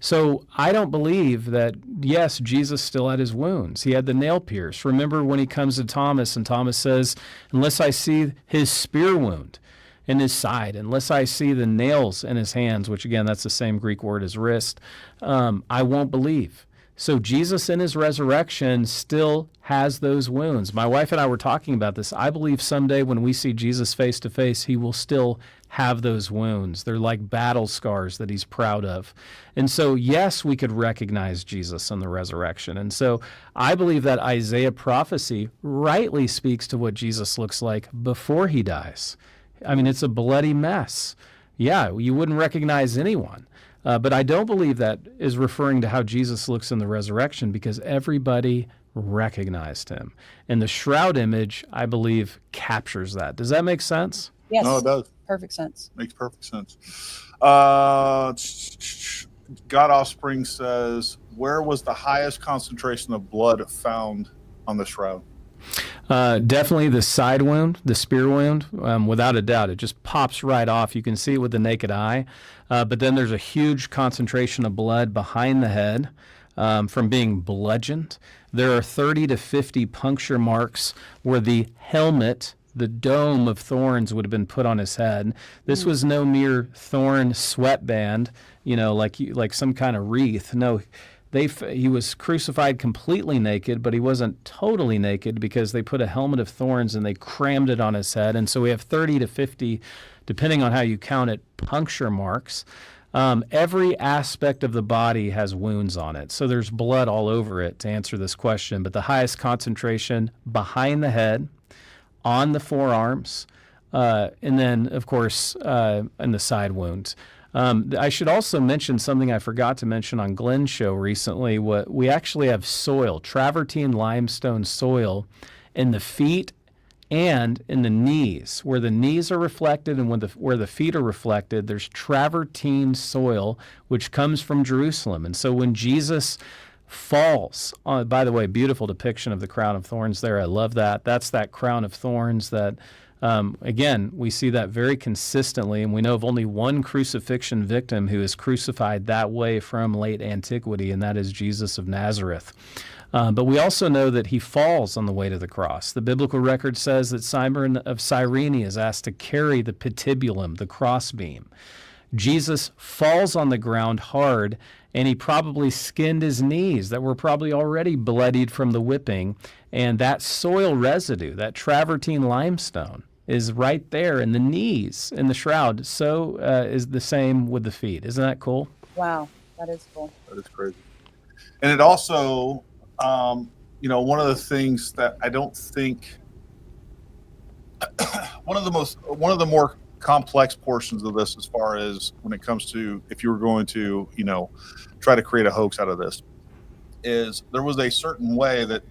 So I don't believe that, yes, Jesus still had his wounds. He had the nail pierce. Remember when he comes to Thomas and Thomas says, unless I see his spear wound in his side, unless I see the nails in his hands, which again, that's the same Greek word as wrist, I won't believe. So Jesus in his resurrection still has those wounds. My wife and I were talking about this. I believe someday when we see Jesus face to face, he will still have those wounds. They're like battle scars that he's proud of. And so, yes, we could recognize Jesus in the resurrection. And so I believe that Isaiah prophecy rightly speaks to what Jesus looks like before he dies. I mean, it's a bloody mess. Yeah, you wouldn't recognize anyone. But I don't believe that is referring to how Jesus looks in the resurrection because everybody recognized him. And the shroud image, I believe, captures that. Does that make sense? Yes. No, it does. Perfect sense. Makes perfect sense. God Offspring says, where was the highest concentration of blood found on the shroud? Definitely the side wound, the spear wound, without a doubt. It just pops right off. You can see it with the naked eye. But then there's a huge concentration of blood behind the head from being bludgeoned. There are 30 to 50 puncture marks where the helmet, the dome of thorns, would have been put on his head. This was no mere thorn sweatband, like some kind of wreath. No, he was crucified completely naked, but he wasn't totally naked because they put a helmet of thorns and they crammed it on his head. And so we have 30 to 50, depending on how you count it, puncture marks. Every aspect of the body has wounds on it. So there's blood all over it to answer this question. But the highest concentration behind the head, on the forearms, and then, of course, in the side wounds. I should also mention something I forgot to mention on Glenn's show recently. We actually have soil, travertine limestone soil, in the feet and in the knees. Where the knees are reflected and where the feet are reflected, there's travertine soil, which comes from Jerusalem. And so when Jesus falls. By the way, beautiful depiction of the crown of thorns there. I love that. That's that crown of thorns that, again, we see that very consistently, and we know of only one crucifixion victim who is crucified that way from late antiquity, and that is Jesus of Nazareth. But we also know that he falls on the way to the cross. The biblical record says that Simon of Cyrene is asked to carry the patibulum, the crossbeam. Jesus falls on the ground hard, and he probably skinned his knees that were probably already bloodied from the whipping. And that soil residue, that travertine limestone, is right there in the knees in the shroud. So is the same with the feet. Isn't that cool? Wow, that is cool. That is crazy. And it also, one of the things that I don't think, one of the more complex portions of this, as far as when it comes to if you were going to, try to create a hoax out of this, is there was a certain way that,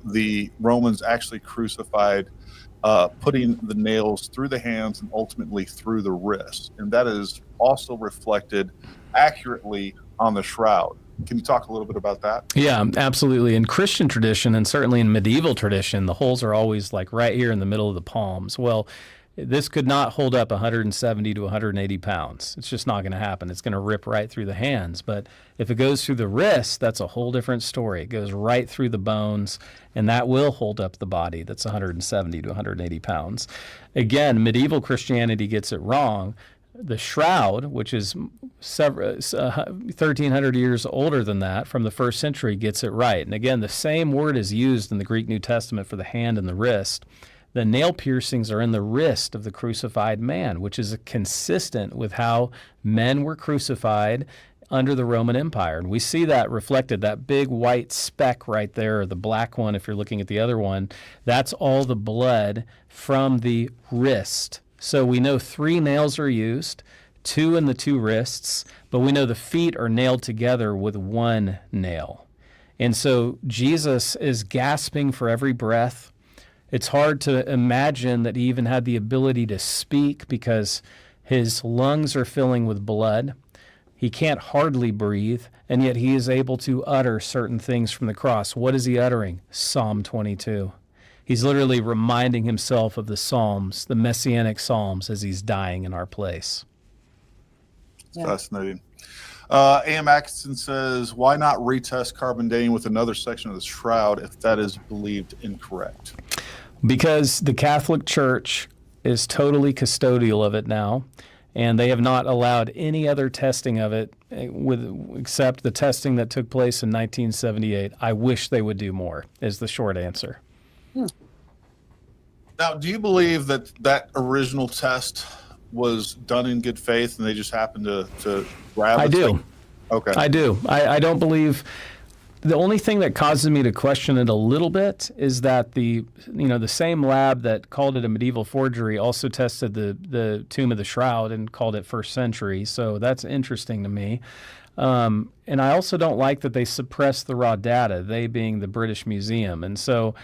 the Romans actually crucified, putting the nails through the hands and ultimately through the wrist. And that is also reflected accurately on the shroud. Can you talk a little bit about that? Yeah, absolutely. In Christian tradition, and certainly in medieval tradition, the holes are always like right here in the middle of the palms. Well, this could not hold up 170 to 180 pounds. It's just not going to happen. It's going to rip right through the hands. But if it goes through the wrist, that's a whole different story. It goes right through the bones, and that will hold up the body that's 170 to 180 pounds. Again, medieval Christianity gets it wrong. The shroud, which is 1,300 years older than that, from the first century, gets it right. And again, the same word is used in the Greek New Testament for the hand and the wrist. The nail piercings are in the wrist of the crucified man, which is consistent with how men were crucified under the Roman Empire. And we see that reflected, that big white speck right there, or the black one if you're looking at the other one. That's all the blood from the wrist. So we know 3 nails are used, 2 in the 2 wrists, but we know the feet are nailed together with 1 nail. And so Jesus is gasping for every breath. It's hard to imagine that he even had the ability to speak because his lungs are filling with blood. He can't hardly breathe, and yet he is able to utter certain things from the cross. What is he uttering? Psalm 22. He's literally reminding himself of the Psalms, the Messianic Psalms, as he's dying in our place. Yeah. Fascinating. A.M. Atkinson says, why not retest carbon dating with another section of the shroud if that is believed incorrect? Because the Catholic Church is totally custodial of it now, and they have not allowed any other testing of it except the testing that took place in 1978. I wish they would do more, is the short answer. Now, do you believe that that original test was done in good faith and they just happened to grab it? I do. Okay. I do. I don't believe. The only thing that causes me to question it a little bit is that the same lab that called it a medieval forgery also tested the tomb of the shroud and called it first century. So that's interesting to me. And I also don't like that they suppressed the raw data, they being the British Museum. And so,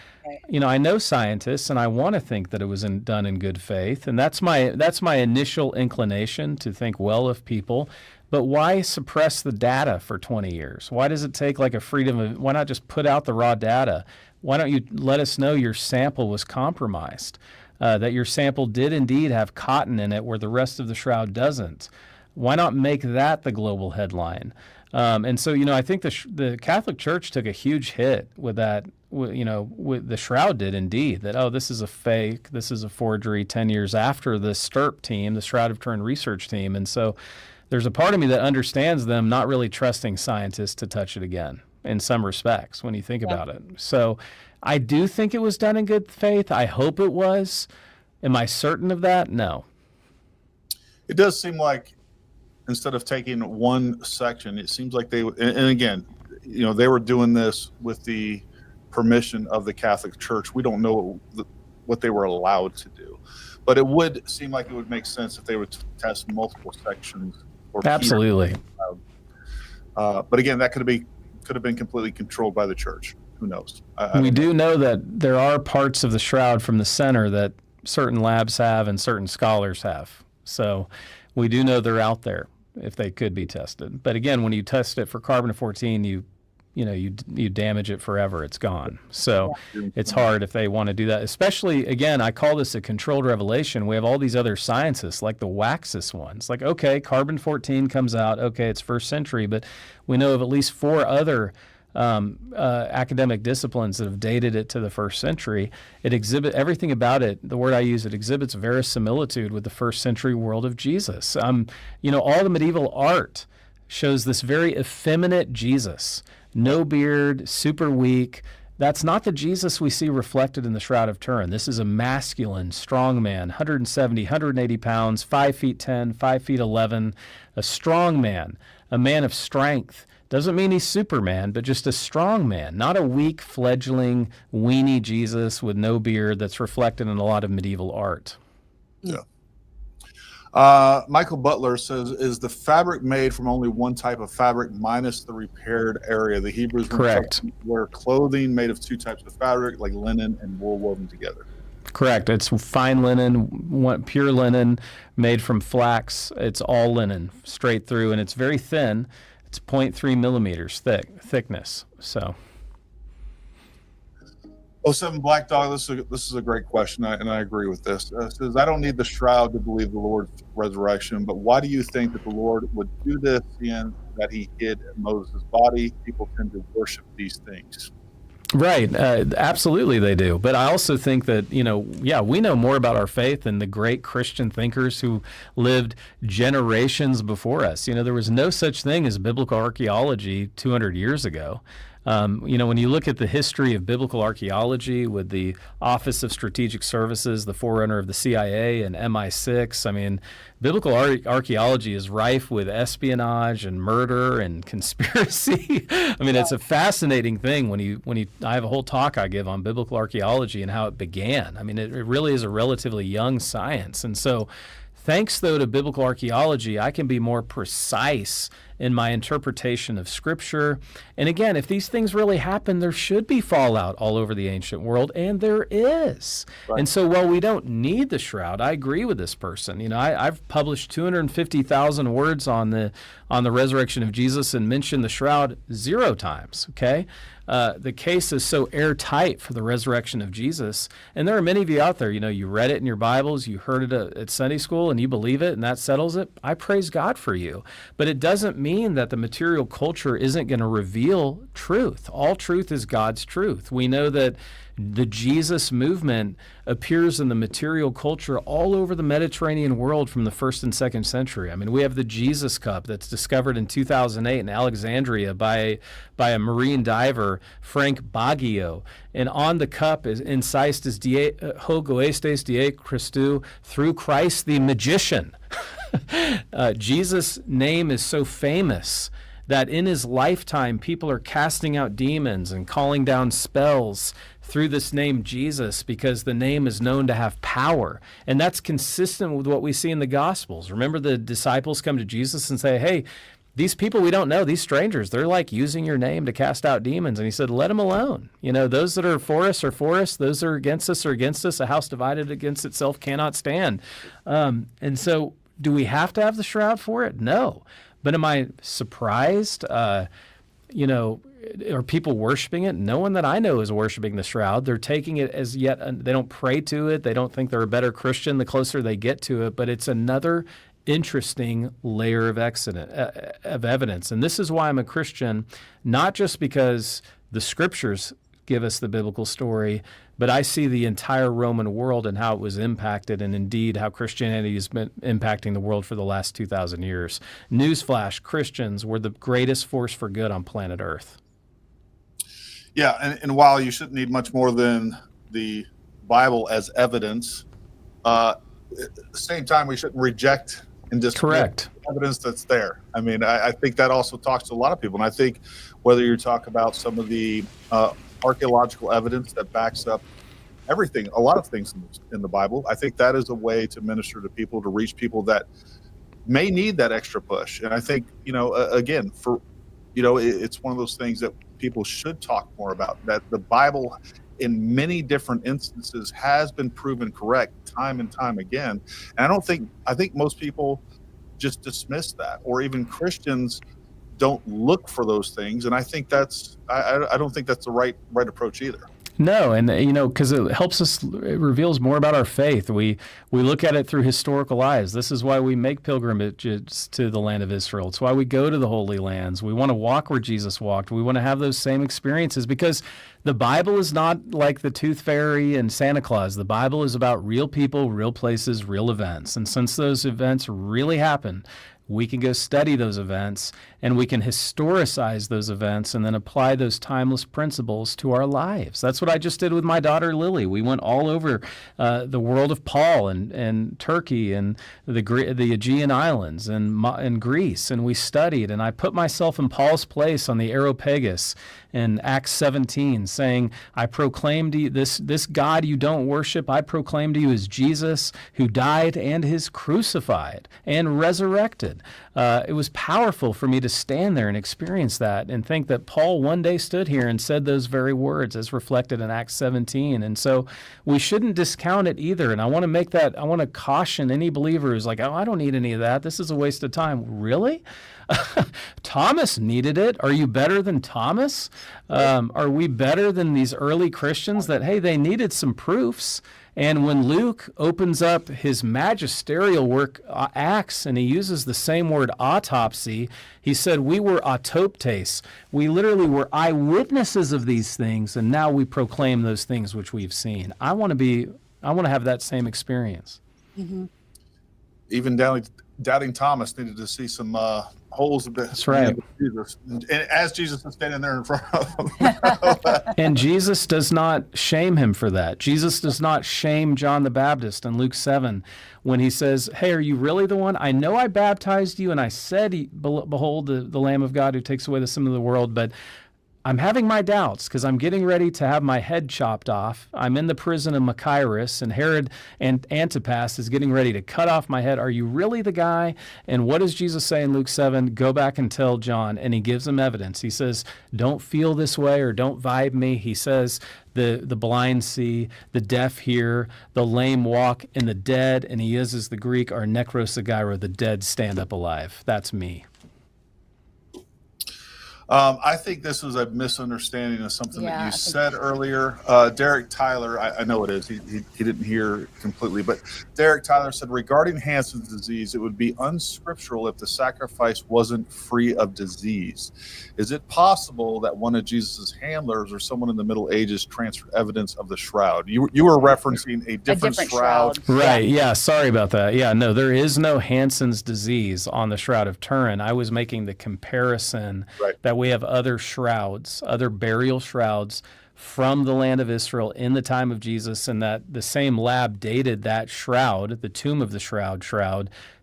I know scientists, and I want to think that it was done in good faith. And that's my initial inclination, to think well of people. But why suppress the data for 20 years? Why does it take like a freedom of, why not just put out the raw data? Why don't you let us know your sample was compromised, that your sample did indeed have cotton in it where the rest of the shroud doesn't? Why not make that the global headline? And so, I think the Catholic Church took a huge hit with that, with the shroud did indeed, that, this is a fake, this is a forgery 10 years after the STURP team, the Shroud of Turin research team. And so there's a part of me that understands them not really trusting scientists to touch it again in some respects when you think about it. So I do think it was done in good faith. I hope it was. Am I certain of that? No. It does seem like instead of taking one section, it seems like they, and again, they were doing this with the permission of the Catholic Church. We don't know what they were allowed to do, but it would seem like it would make sense if they would test multiple sections. Absolutely. But again, that could have been completely controlled by the church. Who knows? We do know that there are parts of the shroud from the center that certain labs have and certain scholars have. So we do know they're out there if they could be tested. But again, when you test it for carbon-14, you you damage it forever. It's gone. So it's hard if they want to do that. Especially, again, I call this a controlled revelation. We have all these other sciences, like the Waxis ones. Like, okay, carbon-14 comes out. Okay, it's 1st century, but we know of at least 4 other academic disciplines that have dated it to the 1st century. Everything about it, the word I use, it exhibits verisimilitude with the 1st century world of Jesus. All the medieval art shows this very effeminate Jesus, no beard, super weak. That's not the Jesus we see reflected in the Shroud of Turin. This is a masculine, strong man, 170, 180 pounds, 5 feet 10, 5 feet 11, a strong man, a man of strength. Doesn't mean he's Superman, but just a strong man, not a weak, fledgling, weenie Jesus with no beard that's reflected in a lot of medieval art. Yeah. Michael Butler says, is the fabric made from only one type of fabric minus the repaired area? The Hebrews wear clothing made of 2 types of fabric, like linen and wool woven together. Correct. It's fine linen, pure linen, made from flax. It's all linen, straight through, and it's very thin. It's 0.3 millimeters thickness. So. 07 Black Dog, this is a great question, and I agree with this. It says, I don't need the shroud to believe the Lord's resurrection, but why do you think that the Lord would do this, seeing that he hid Moses' body? People tend to worship these things. Right. Absolutely they do. But I also think that, we know more about our faith than the great Christian thinkers who lived generations before us. There was no such thing as biblical archaeology 200 years ago. When you look at the history of biblical archaeology with the Office of Strategic Services, the forerunner of the CIA and MI6, biblical archaeology is rife with espionage and murder and conspiracy. It's a fascinating thing I have a whole talk I give on biblical archaeology and how it began. It really is a relatively young science. And so thanks, though, to biblical archaeology, I can be more precise in my interpretation of Scripture. And again, if these things really happen, there should be fallout all over the ancient world, and there is. Right. And so while we don't need the shroud, I agree with this person. I've published 250,000 words on the resurrection of Jesus and mentioned the shroud 0 times, okay? The case is so airtight for the resurrection of Jesus. And there are many of you out there, you read it in your Bibles, you heard it at Sunday school, and you believe it, and that settles it. I praise God for you. But it doesn't mean that the material culture isn't going to reveal truth. All truth is God's truth. We know that the Jesus movement appears in the material culture all over the Mediterranean world from the 1st and 2nd century. We have the Jesus Cup that's discovered in 2008 in Alexandria by a marine diver, Frank Baggio. And on the cup is incised as Hoc Oestes Die Christu, through Christ the magician. Jesus' name is so famous that in his lifetime, people are casting out demons and calling down spells through this name Jesus, because the name is known to have power. And that's consistent with what we see in the Gospels. Remember, the disciples come to Jesus and say, hey, these people we don't know, these strangers, they're like using your name to cast out demons. And he said, let them alone. Those that are for us are for us. Those that are against us are against us. A house divided against itself cannot stand. And so do we have to have the shroud for it? No. But am I surprised? Are people worshiping it? No one that I know is worshiping the shroud. They're taking it as they don't pray to it. They don't think they're a better Christian the closer they get to it. But it's another interesting layer of evidence. And this is why I'm a Christian, not just because the Scriptures give us the biblical story, but I see the entire Roman world and how it was impacted, and indeed how Christianity has been impacting the world for the last 2,000 years. Newsflash, Christians were the greatest force for good on planet Earth. Yeah, and while you shouldn't need much more than the Bible as evidence, at the same time, we shouldn't reject and discredit evidence that's there. I think that also talks to a lot of people. And I think whether you talk about some of the archaeological evidence that backs up everything, a lot of things in the Bible, I think that is a way to minister to people, to reach people that may need that extra push. And I think, again, it's one of those things that people should talk more about, that the Bible in many different instances has been proven correct time and time again. And I think most people just dismiss that, or even Christians don't look for those things. And I think I don't think that's the right approach either. No, and because it helps us, it reveals more about our faith. We look at it through historical eyes. This is why we make pilgrimages to the land of Israel. It's why we go to the Holy Lands. We want to walk where Jesus walked. We want to have those same experiences, because the Bible is not like the Tooth Fairy and Santa Claus. The Bible is about real people, real places, real events. And since those events really happen, we can go study those events, and we can historicize those events and then apply those timeless principles to our lives. That's what I just did with my daughter, Lily. We went all over the world of Paul and Turkey and the Aegean Islands and Greece, and we studied, and I put myself in Paul's place on the Areopagus in Acts 17, saying, I proclaim to you this God you don't worship, I proclaim to you as Jesus, who died and is crucified and resurrected. It was powerful for me to stand there and experience that and think that Paul one day stood here and said those very words as reflected in Acts 17. And so we shouldn't discount it either. And I want to caution any believer who's like, oh, I don't need any of that. This is a waste of time. Really? Thomas needed it. Are you better than Thomas? Are we better than these early Christians that, hey, they needed some proofs? And when Luke opens up his magisterial work, Acts, and he uses the same word autopsy, he said, we were autoptes. We literally were eyewitnesses of these things, and now we proclaim those things which we've seen. I want to have that same experience. Mm-hmm. Even doubting Thomas needed to see some holes a bit. That's right. Jesus. And as Jesus is standing there in front of him. And Jesus does not shame him for that. Jesus does not shame John the Baptist in Luke 7 when he says, hey, are you really the one? I know I baptized you and I said, behold, the Lamb of God who takes away the sin of the world, but I'm having my doubts because I'm getting ready to have my head chopped off. I'm in the prison of Machaerus, and Herod and Antipas is getting ready to cut off my head. Are you really the guy? And what does Jesus say in Luke 7? Go back and tell John. And he gives him evidence. He says, don't feel this way or don't vibe me. He says, the blind see, the deaf hear, the lame walk, and the dead, and he uses the Greek, are nekrosagyro, the dead stand up alive. That's me. I think this was a misunderstanding of something that you said earlier. Derek Tyler, I know it is. He didn't hear completely, but Derek Tyler said, regarding Hansen's disease, it would be unscriptural if the sacrifice wasn't free of disease. Is it possible that one of Jesus's handlers or someone in the Middle Ages transferred evidence of the shroud? You were referencing a different shroud. Right. Yeah. Sorry about that. Yeah. No, there is no Hansen's disease on the Shroud of Turin. I was making the comparison that we have other shrouds, other burial shrouds from the land of Israel in the time of Jesus, and that the same lab dated that shroud, the tomb of the shroud,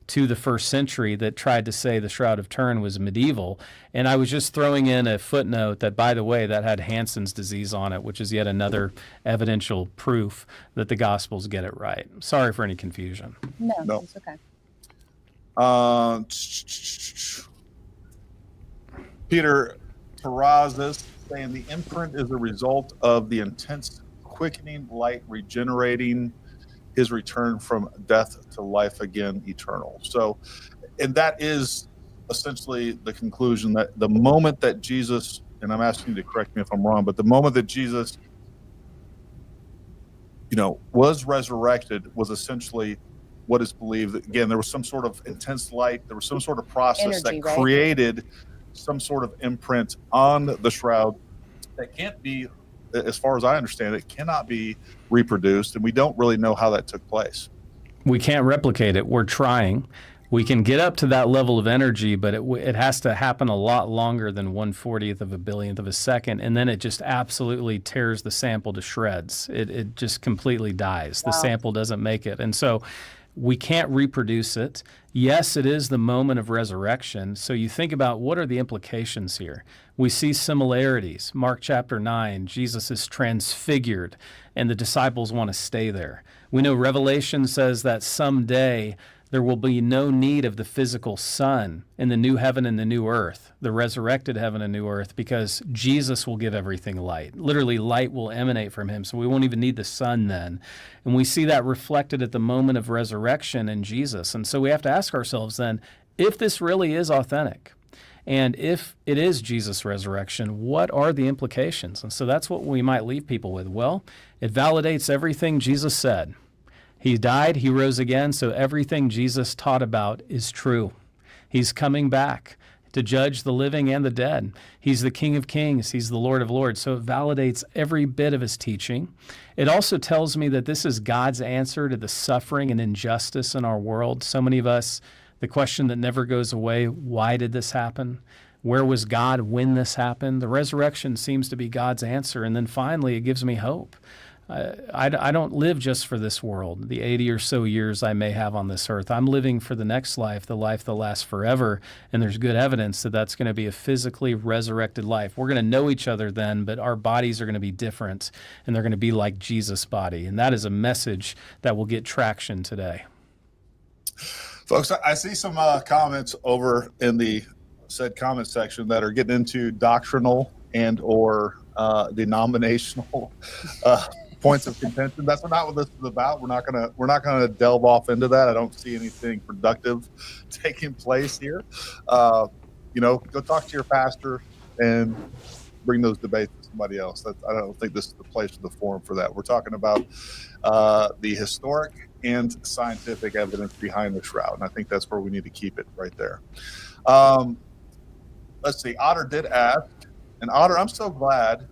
to the 1st century, that tried to say the Shroud of Turin was medieval. And I was just throwing in a footnote that, by the way, that had Hansen's disease on it, which is yet another evidential proof that the Gospels get it right. Sorry for any confusion. No. It's okay. Peter Terrazas saying the imprint is a result of the intense quickening light regenerating his return from death to life again eternal. So, and that is essentially the conclusion, that the moment that Jesus, and I'm asking you to correct me if I'm wrong, but the moment that Jesus, was resurrected was essentially what is believed. Again, there was some sort of intense light, there was some sort of process that created some sort of imprint on the shroud that can't be, as far as I understand it, cannot be reproduced, and we don't really know how that took place. We can't replicate it. We're trying. We can get up to that level of energy, but it has to happen a lot longer than 1/40th of a billionth of a second, and then it just absolutely tears the sample to shreds. It just completely dies. The sample doesn't make it. And so we can't reproduce it. Yes, it is the moment of resurrection. So you think about, what are the implications here? We see similarities. Mark chapter 9, Jesus is transfigured, and the disciples want to stay there. We know Revelation says that someday there will be no need of the physical sun in the new heaven and the new earth, the resurrected heaven and new earth, because Jesus will give everything light. Literally, light will emanate from him, so we won't even need the sun then. And we see that reflected at the moment of resurrection in Jesus. And so we have to ask ourselves then, if this really is authentic, And if it is Jesus' resurrection, what are the implications? And so that's what we might leave people with. Well, it validates everything Jesus said. He died, he rose again, so everything Jesus taught about is true. He's coming back to judge the living and the dead. He's the King of Kings. He's the Lord of Lords. So it validates every bit of his teaching. It also tells me that this is God's answer to the suffering and injustice in our world. So many of us, the question that never goes away, why did this happen? Where was God when this happened? The resurrection seems to be God's answer. And then finally, it gives me hope. I don't live just for this world, the 80 or so years I may have on this earth. I'm living for the next life, the life that lasts forever, and there's good evidence that that's going to be a physically resurrected life. We're going to know each other then, but our bodies are going to be different, and they're going to be like Jesus' body, and that is a message that will get traction today. Folks, I see some comments over in the said comment section that are getting into doctrinal and or denominational points of contention. That's not what this is about. We're not gonna delve off into that. I don't see anything productive taking place here. Go talk to your pastor and bring those debates to somebody else. I don't think this is the place or the forum for that. We're talking about the historic and scientific evidence behind the shroud, and I think that's where we need to keep it right there. Let's see. Otter did ask, and Otter, I'm so glad.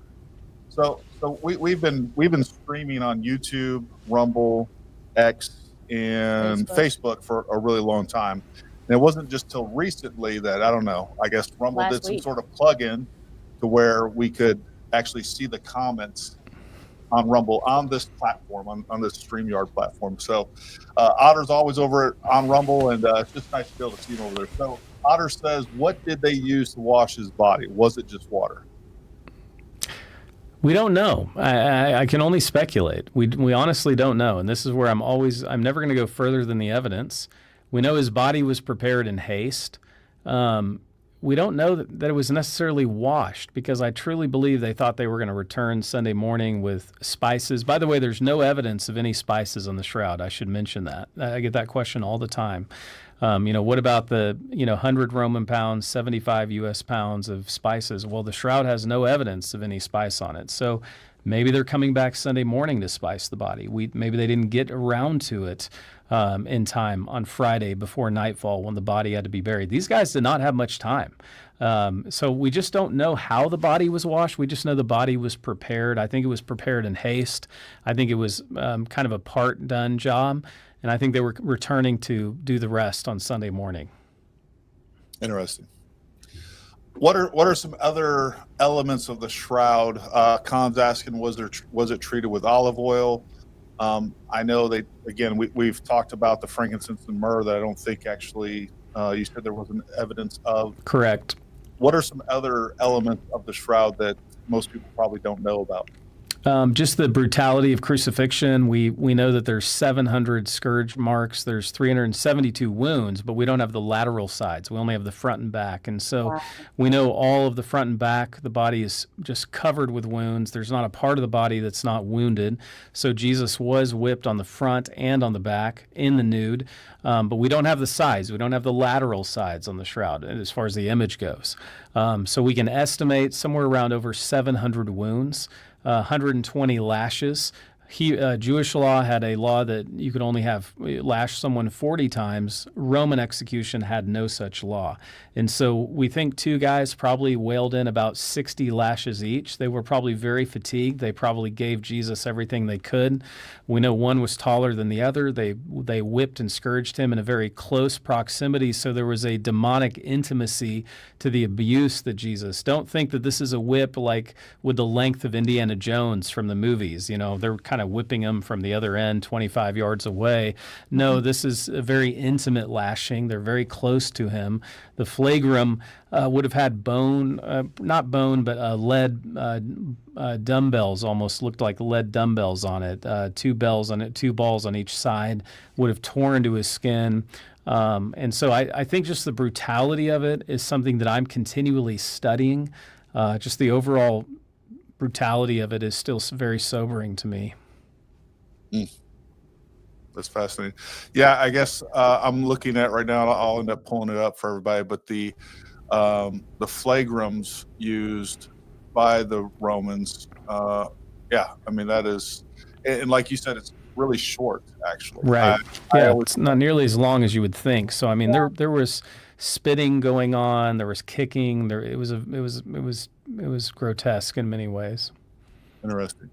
So we've been streaming on YouTube, Rumble, X, and Facebook for a really long time. And it wasn't just till recently that, I don't know, I guess Rumble did some sort of plug-in to where we could actually see the comments on Rumble on this platform, on this StreamYard platform. So Otter's always over on Rumble, and it's just nice to be able to see him over there. So Otter says, what did they use to wash his body? Was it just water? We don't know. I can only speculate. We honestly don't know. And this is where I'm never going to go further than the evidence. We know his body was prepared in haste. We don't know that it was necessarily washed, because I truly believe they thought they were going to return Sunday morning with spices. By the way, there's no evidence of any spices on the shroud. I should mention that. I get that question all the time. What about the 100 Roman pounds, 75 U.S. pounds of spices? Well, the shroud has no evidence of any spice on it. So maybe they're coming back Sunday morning to spice the body. Maybe they didn't get around to it in time on Friday before nightfall when the body had to be buried. These guys did not have much time. So we just don't know how the body was washed. We just know the body was prepared. I think it was prepared in haste. I think it was kind of a part done job. And I think they were returning to do the rest on Sunday morning. Interesting. What are some other elements of the shroud? Khan's asking, was it treated with olive oil? I know we've talked about the frankincense and myrrh that I don't think actually you said there wasn't evidence of. Correct. What are some other elements of the shroud that most people probably don't know about? Just the brutality of crucifixion. We know that there's 700 scourge marks. There's 372 wounds, but we don't have the lateral sides. We only have the front and back. And so we know all of the front and back. The body is just covered with wounds. There's not a part of the body that's not wounded. So Jesus was whipped on the front and on the back in the nude. But we don't have the sides. We don't have the lateral sides on the shroud as far as the image goes. So we can estimate somewhere around over 700 wounds. 120 lashes. Jewish law had a law that you could only lash someone 40 times. Roman execution had no such law. And so we think two guys probably wailed in about 60 lashes each. They were probably very fatigued. They probably gave Jesus everything they could. We know one was taller than the other. They whipped and scourged him in a very close proximity, so there was a demonic intimacy to the abuse that Jesus. Don't think that this is a whip like with the length of Indiana Jones from the movies. They're kind of whipping him from the other end 25 yards away. No, this is a very intimate lashing. They're very close to him. The flagrum would have had not bone, but lead dumbbells, almost looked like lead dumbbells on it. Two balls on each side, would have torn to his skin. And so I think just the brutality of it is something that I'm continually studying. Just the overall brutality of it is still very sobering to me. That's fascinating. Yeah, I guess I'm looking at right now. I'll end up pulling it up for everybody. But the the flagrums used by the Romans. Yeah, I mean, that is, and like you said, it's really short, actually. Right. It's not nearly as long as you would think. So I mean, there was spitting going on, there was kicking, it was grotesque in many ways. Interesting.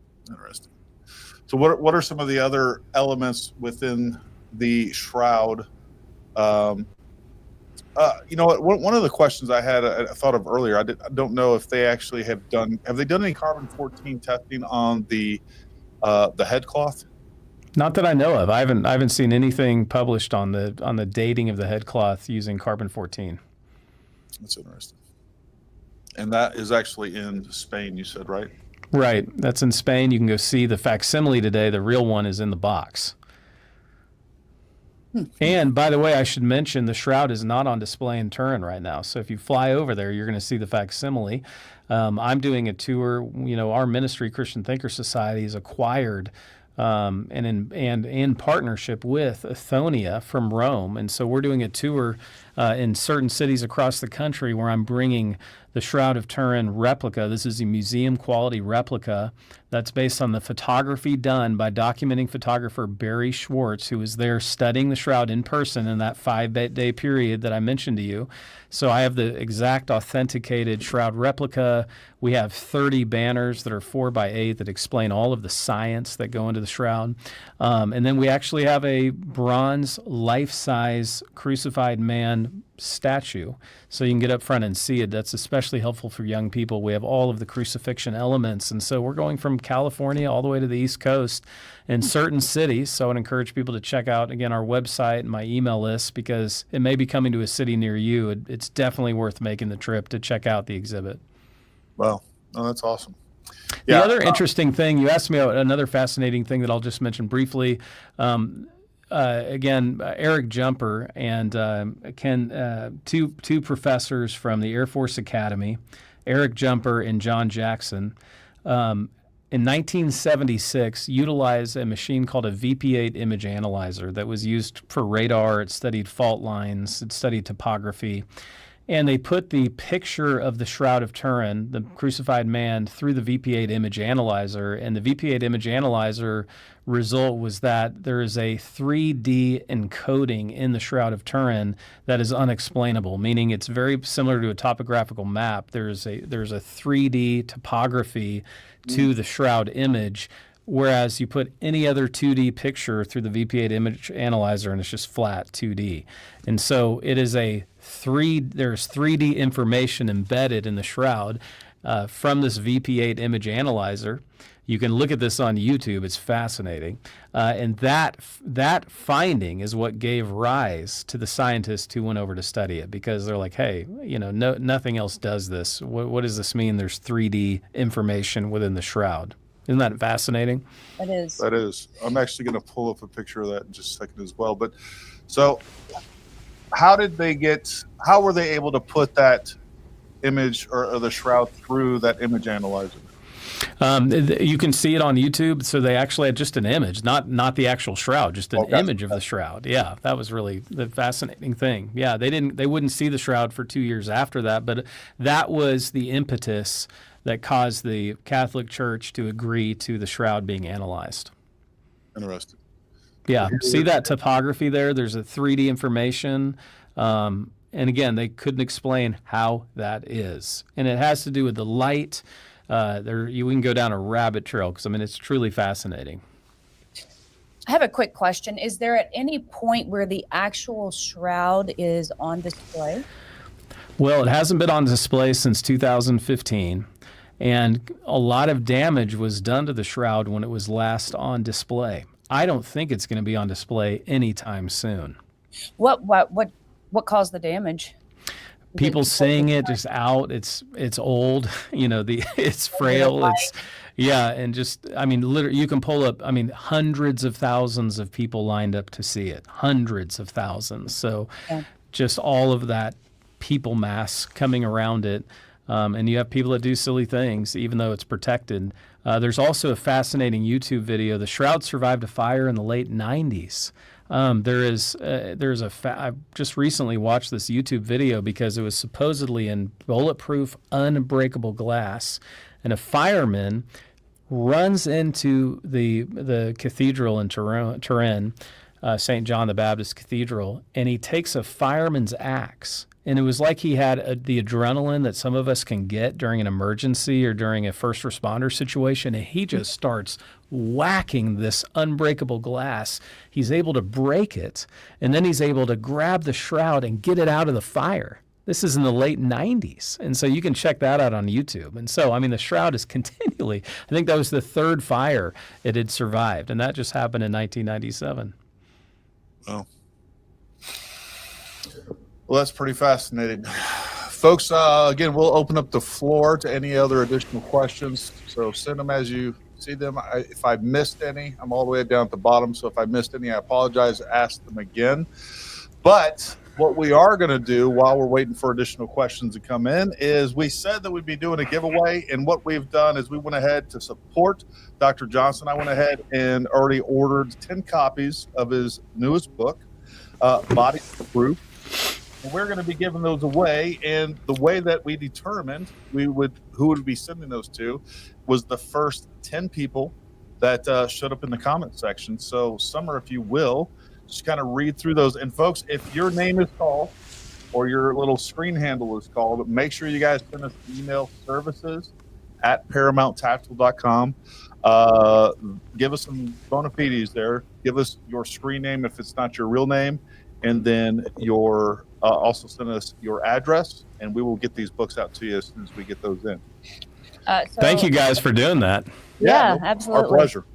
So what are some of the other elements within the shroud? You know what? One of the questions I thought of earlier, I don't know if they actually have they done any carbon-14 testing on the headcloth? Not that I know of. I haven't seen anything published on the dating of the headcloth using carbon-14. That's interesting. And that is actually in Spain, you said, right? Right. That's in Spain. You can go see the facsimile today. The real one is in the box. And by the way, I should mention the shroud is not on display in Turin right now. So if you fly over there, you're going to see the facsimile. I'm doing a tour. You know, our ministry, Christian Thinker Society, is acquired and in partnership with Athonia from Rome. And so we're doing a tour in certain cities across the country where I'm bringing the Shroud of Turin replica. This is a museum quality replica that's based on the photography done by documenting photographer Barry Schwartz, who was there studying the shroud in person in that 5-day period that I mentioned to you. So I have the exact authenticated shroud replica. We have 30 banners that are 4x8 that explain all of the science that go into the shroud. And then we actually have a bronze life-size crucified man statue. So you can get up front and see it. That's especially helpful for young people. We have all of the crucifixion elements. And so we're going from California all the way to the East Coast in certain cities. So I would encourage people to check out, again, our website and my email list, because it may be coming to a city near you. It's definitely worth making the trip to check out the exhibit. Wow. Oh, that's awesome. The other interesting thing, you asked me about another fascinating thing that I'll just mention briefly. Again, Eric Jumper and two professors from the Air Force Academy, Eric Jumper and John Jackson, in 1976 utilized a machine called a VP8 image analyzer that was used for radar. It studied fault lines, it studied topography. And they put the picture of the Shroud of Turin, the crucified man, through the VP8 image analyzer. And the VP8 image analyzer result was that there is a 3D encoding in the Shroud of Turin that is unexplainable, meaning it's very similar to a topographical map. There's a 3D topography to the Shroud image, whereas you put any other 2D picture through the VP8 image analyzer and it's just flat 2D. And so it is there's 3D information embedded in the shroud from this VP8 image analyzer. You can look at this on YouTube. It's fascinating. And that finding is what gave rise to the scientists who went over to study it, because they're like, hey, nothing else does this. What does this mean? There's 3D information within the shroud. Isn't that fascinating? It is. That is. I'm actually going to pull up a picture of that in just a second as well. But so how were they able to put that image or the shroud through that image analyzer? You can see it on YouTube. So they actually had just an image, not the actual shroud, just an image of the shroud. Yeah, that was really the fascinating thing. Yeah, they wouldn't see the shroud for 2 years after that, but that was the impetus that caused the Catholic Church to agree to the shroud being analyzed. Interesting. Yeah, see that topography there? There's a 3D information. And again, they couldn't explain how that is. And it has to do with the light. We can go down a rabbit trail because, it's truly fascinating. I have a quick question. Is there at any point where the actual shroud is on display? Well, it hasn't been on display since 2015. And a lot of damage was done to the shroud when it was last on display. I don't think it's going to be on display anytime soon. What caused the damage? People seeing it just out. It's old. It's frail. Literally, you can pull up. Hundreds of thousands of people lined up to see it. Hundreds of thousands. So, just all of that people mass coming around it. And you have people that do silly things, even though it's protected. There's also a fascinating YouTube video. The shroud survived a fire in the late 90s. There's I just recently watched this YouTube video because it was supposedly in bulletproof, unbreakable glass, and a fireman runs into the cathedral in Turin, St. John the Baptist Cathedral, and he takes a fireman's axe. And it was like he had the adrenaline that some of us can get during an emergency or during a first responder situation, and he just starts whacking this unbreakable glass. He's able to break it, and then he's able to grab the shroud and get it out of the fire. This is in the late 90s, and so you can check that out on YouTube. And so, I mean, the shroud is continually, I think that was the third fire it had survived, and that just happened in 1997. Oh. Well, that's pretty fascinating. Folks, again, we'll open up the floor to any other additional questions. So send them as you see them. If I missed any, I'm all the way down at the bottom. So if I missed any, I apologize. Ask them again. But what we are going to do while we're waiting for additional questions to come in is we said that we'd be doing a giveaway. And what we've done is we went ahead to support Dr. Johnston. I went ahead and already ordered 10 copies of his newest book, Body Proof. And we're going to be giving those away, and the way that we determined who would be sending those to was the first 10 people that showed up in the comment section. So, Summer, if you will, just kind of read through those. And folks, if your name is called or your little screen handle is called, make sure you guys send us email services@ParamountTactical.com. Give us some bona fides there. Give us your screen name if it's not your real name, and then your also send us your address, and we will get these books out to you as soon as we get those in. Thank you guys for doing that. Yeah, absolutely. Our pleasure.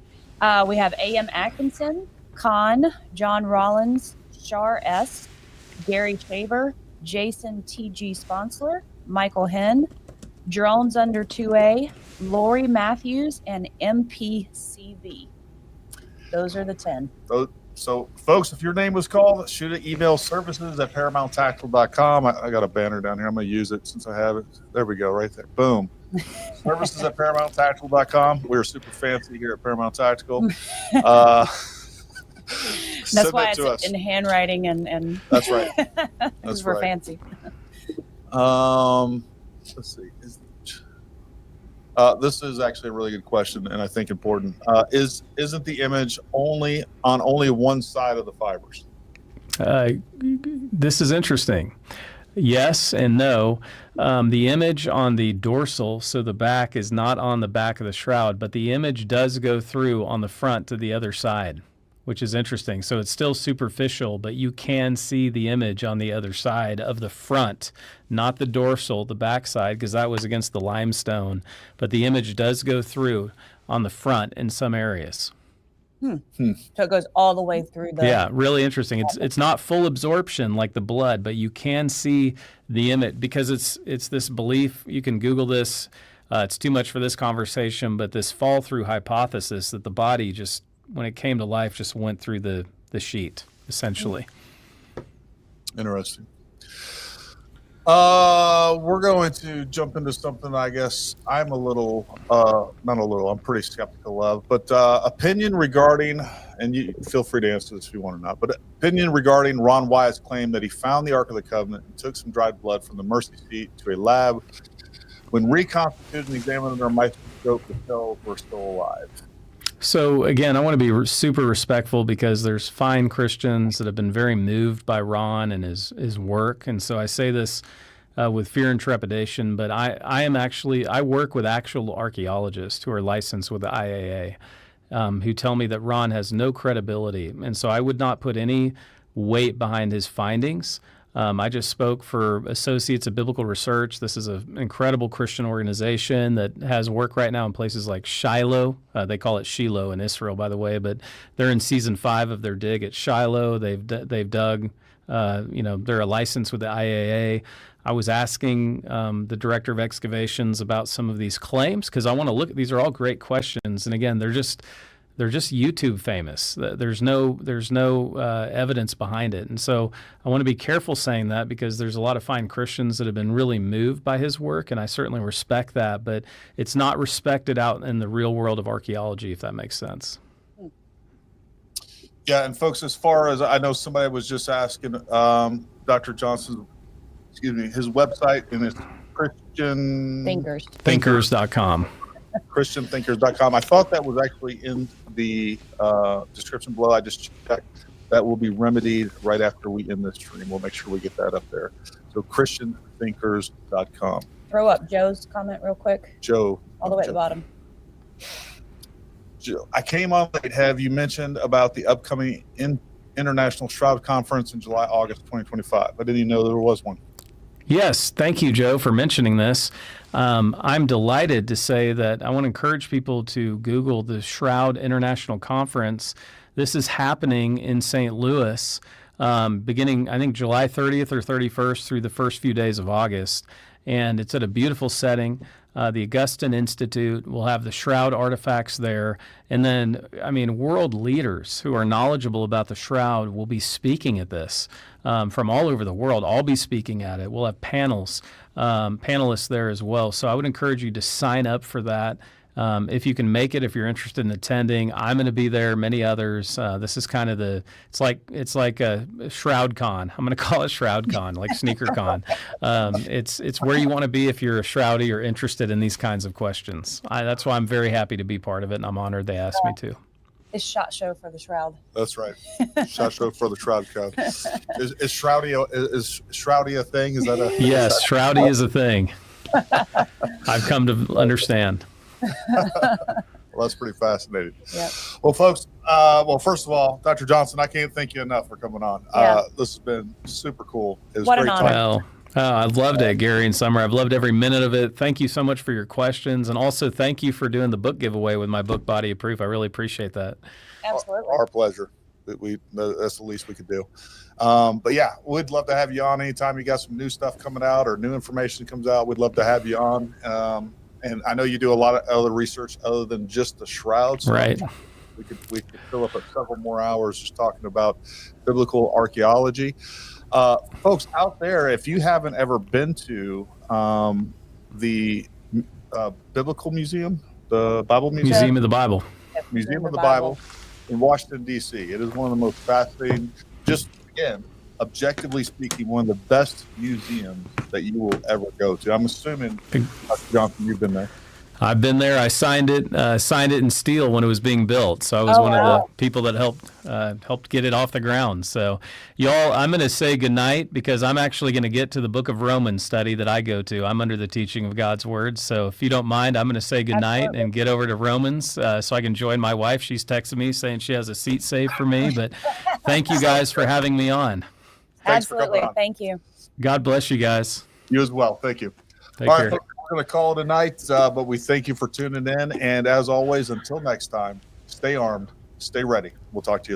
We have A.M. Atkinson, Con, John Rollins, Shar S., Gary Shaver, Jason T.G. Sponsler, Michael Henn, Drones Under 2A, Lori Matthews, and MPCV. Those are the 10. So, folks, if your name was called, shoot an email services@ParamountTactical.com. I got a banner down here. I'm going to use it since I have it. There we go, right there. Boom. Services@ParamountTactical.com. We're super fancy here at Paramount Tactical. That's why it's in handwriting and that's right. That's we're fancy. Let's see. This is actually a really good question, and I think important. Isn't the image only on one side of the fibers? This is interesting. Yes and no. The image on the dorsal, so the back, is not on the back of the shroud, but the image does go through on the front to the other side, which is interesting. So it's still superficial, but you can see the image on the other side of the front, not the dorsal, the back side, because that was against the limestone. But the image does go through on the front in some areas. So it goes all the way through the... Yeah, really interesting. It's not full absorption like the blood, but you can see the image because it's this belief. You can Google this. It's too much for this conversation, but this fall-through hypothesis that the body just, when it came to life, just went through the sheet, essentially. Interesting. We're going to jump into something I guess I'm I'm pretty skeptical of, but opinion regarding, and you feel free to answer this if you want or not, but opinion regarding Ron Wyatt's claim that he found the Ark of the Covenant and took some dried blood from the mercy seat to a lab. When reconstituted and examined under a microscope, the cells were still alive. So again, I want to be super respectful because there's fine Christians that have been very moved by Ron and his work, and so I say this with fear and trepidation. But I work with actual archaeologists who are licensed with the IAA, who tell me that Ron has no credibility, and so I would not put any weight behind his findings. I just spoke for Associates of Biblical Research. This is an incredible Christian organization that has work right now in places like Shiloh. They call it Shiloh in Israel, by the way, but they're in season 5 of their dig at Shiloh. They've dug, they're a license with the IAA. I was asking the director of excavations about some of these claims because I want to look at these. Are all great questions, and again, they're just YouTube famous. There's no evidence behind it. And so I want to be careful saying that because there's a lot of fine Christians that have been really moved by his work, and I certainly respect that, but it's not respected out in the real world of archaeology, if that makes sense. Yeah, and folks, as far as I know, somebody was just asking Dr. Johnston, his website, and it's Christian Thinkers.com. ChristianThinkers.com. I thought that was actually in the description below. I just checked. That will be remedied right after we end this stream. We'll make sure we get that up there. So ChristianThinkers.com. Throw up Joe's comment real quick. Joe. All the way at the bottom. Joe, I came on late. Have you mentioned about the upcoming International Shroud Conference in July, August 2025? I didn't even know there was one. Yes, thank you, Joe, for mentioning this. I'm delighted to say that I want to encourage people to Google the Shroud International Conference. This is happening in St. Louis, beginning, I think, July 30th or 31st through the first few days of August. And it's at a beautiful setting. The Augustine Institute will have the Shroud artifacts there. And then, I mean, world leaders who are knowledgeable about the Shroud will be speaking at this from all over the world. I'll be speaking at it. We'll have panelists there as well. So I would encourage you to sign up for that. If you can make it, if you're interested in attending, I'm going to be there, many others. This is kind of it's like a Shroud Con. I'm going to call it Shroud Con, like Sneaker Con. It's where you want to be if you're a Shroudie or interested in these kinds of questions. That's why I'm very happy to be part of it, and I'm honored they asked me to. It's SHOT Show for the Shroud. That's right. SHOT Show for the Shroud Code. Is Shroudy a thing? Is that a Yes, Shroudie is a thing. I've come to understand. Well, that's pretty fascinating. Yeah. Well, folks, first of all, Dr. Johnston, I can't thank you enough for coming on. This has been super cool. It was What great an honor. talking. I've loved it, Gary and Summer. I've loved every minute of it. Thank you so much for your questions. And also thank you for doing the book giveaway with my book, Body of Proof. I really appreciate that. Absolutely. Our pleasure. That's the least we could do. But yeah, we'd love to have you on anytime you got some new stuff coming out or new information comes out. We'd love to have you on. And I know you do a lot of other research other than just the shrouds. Right. We could fill up several more hours just talking about biblical archaeology. Folks out there, if you haven't ever been to the Biblical Museum, the Bible Museum of the Bible. Museum of the Bible in Washington, D.C. It is one of the most fascinating, just again, objectively speaking, one of the best museums that you will ever go to. I'm assuming, Dr. Johnston, you've been there. I've been there. I signed it in steel when it was being built. So I was one of the people that helped get it off the ground. So y'all, I'm going to say goodnight because I'm actually going to get to the book of Romans study that I go to. I'm under the teaching of God's word. So if you don't mind, I'm going to say goodnight and get over to Romans so I can join my wife. She's texting me saying she has a seat saved for me. But thank you guys for having me on. Absolutely. Thank you. God bless you guys. You as well. Thank you. Take All care. right, we're going to call it a night, but we thank you for tuning in. And as always, until next time, stay armed, stay ready. We'll talk to you.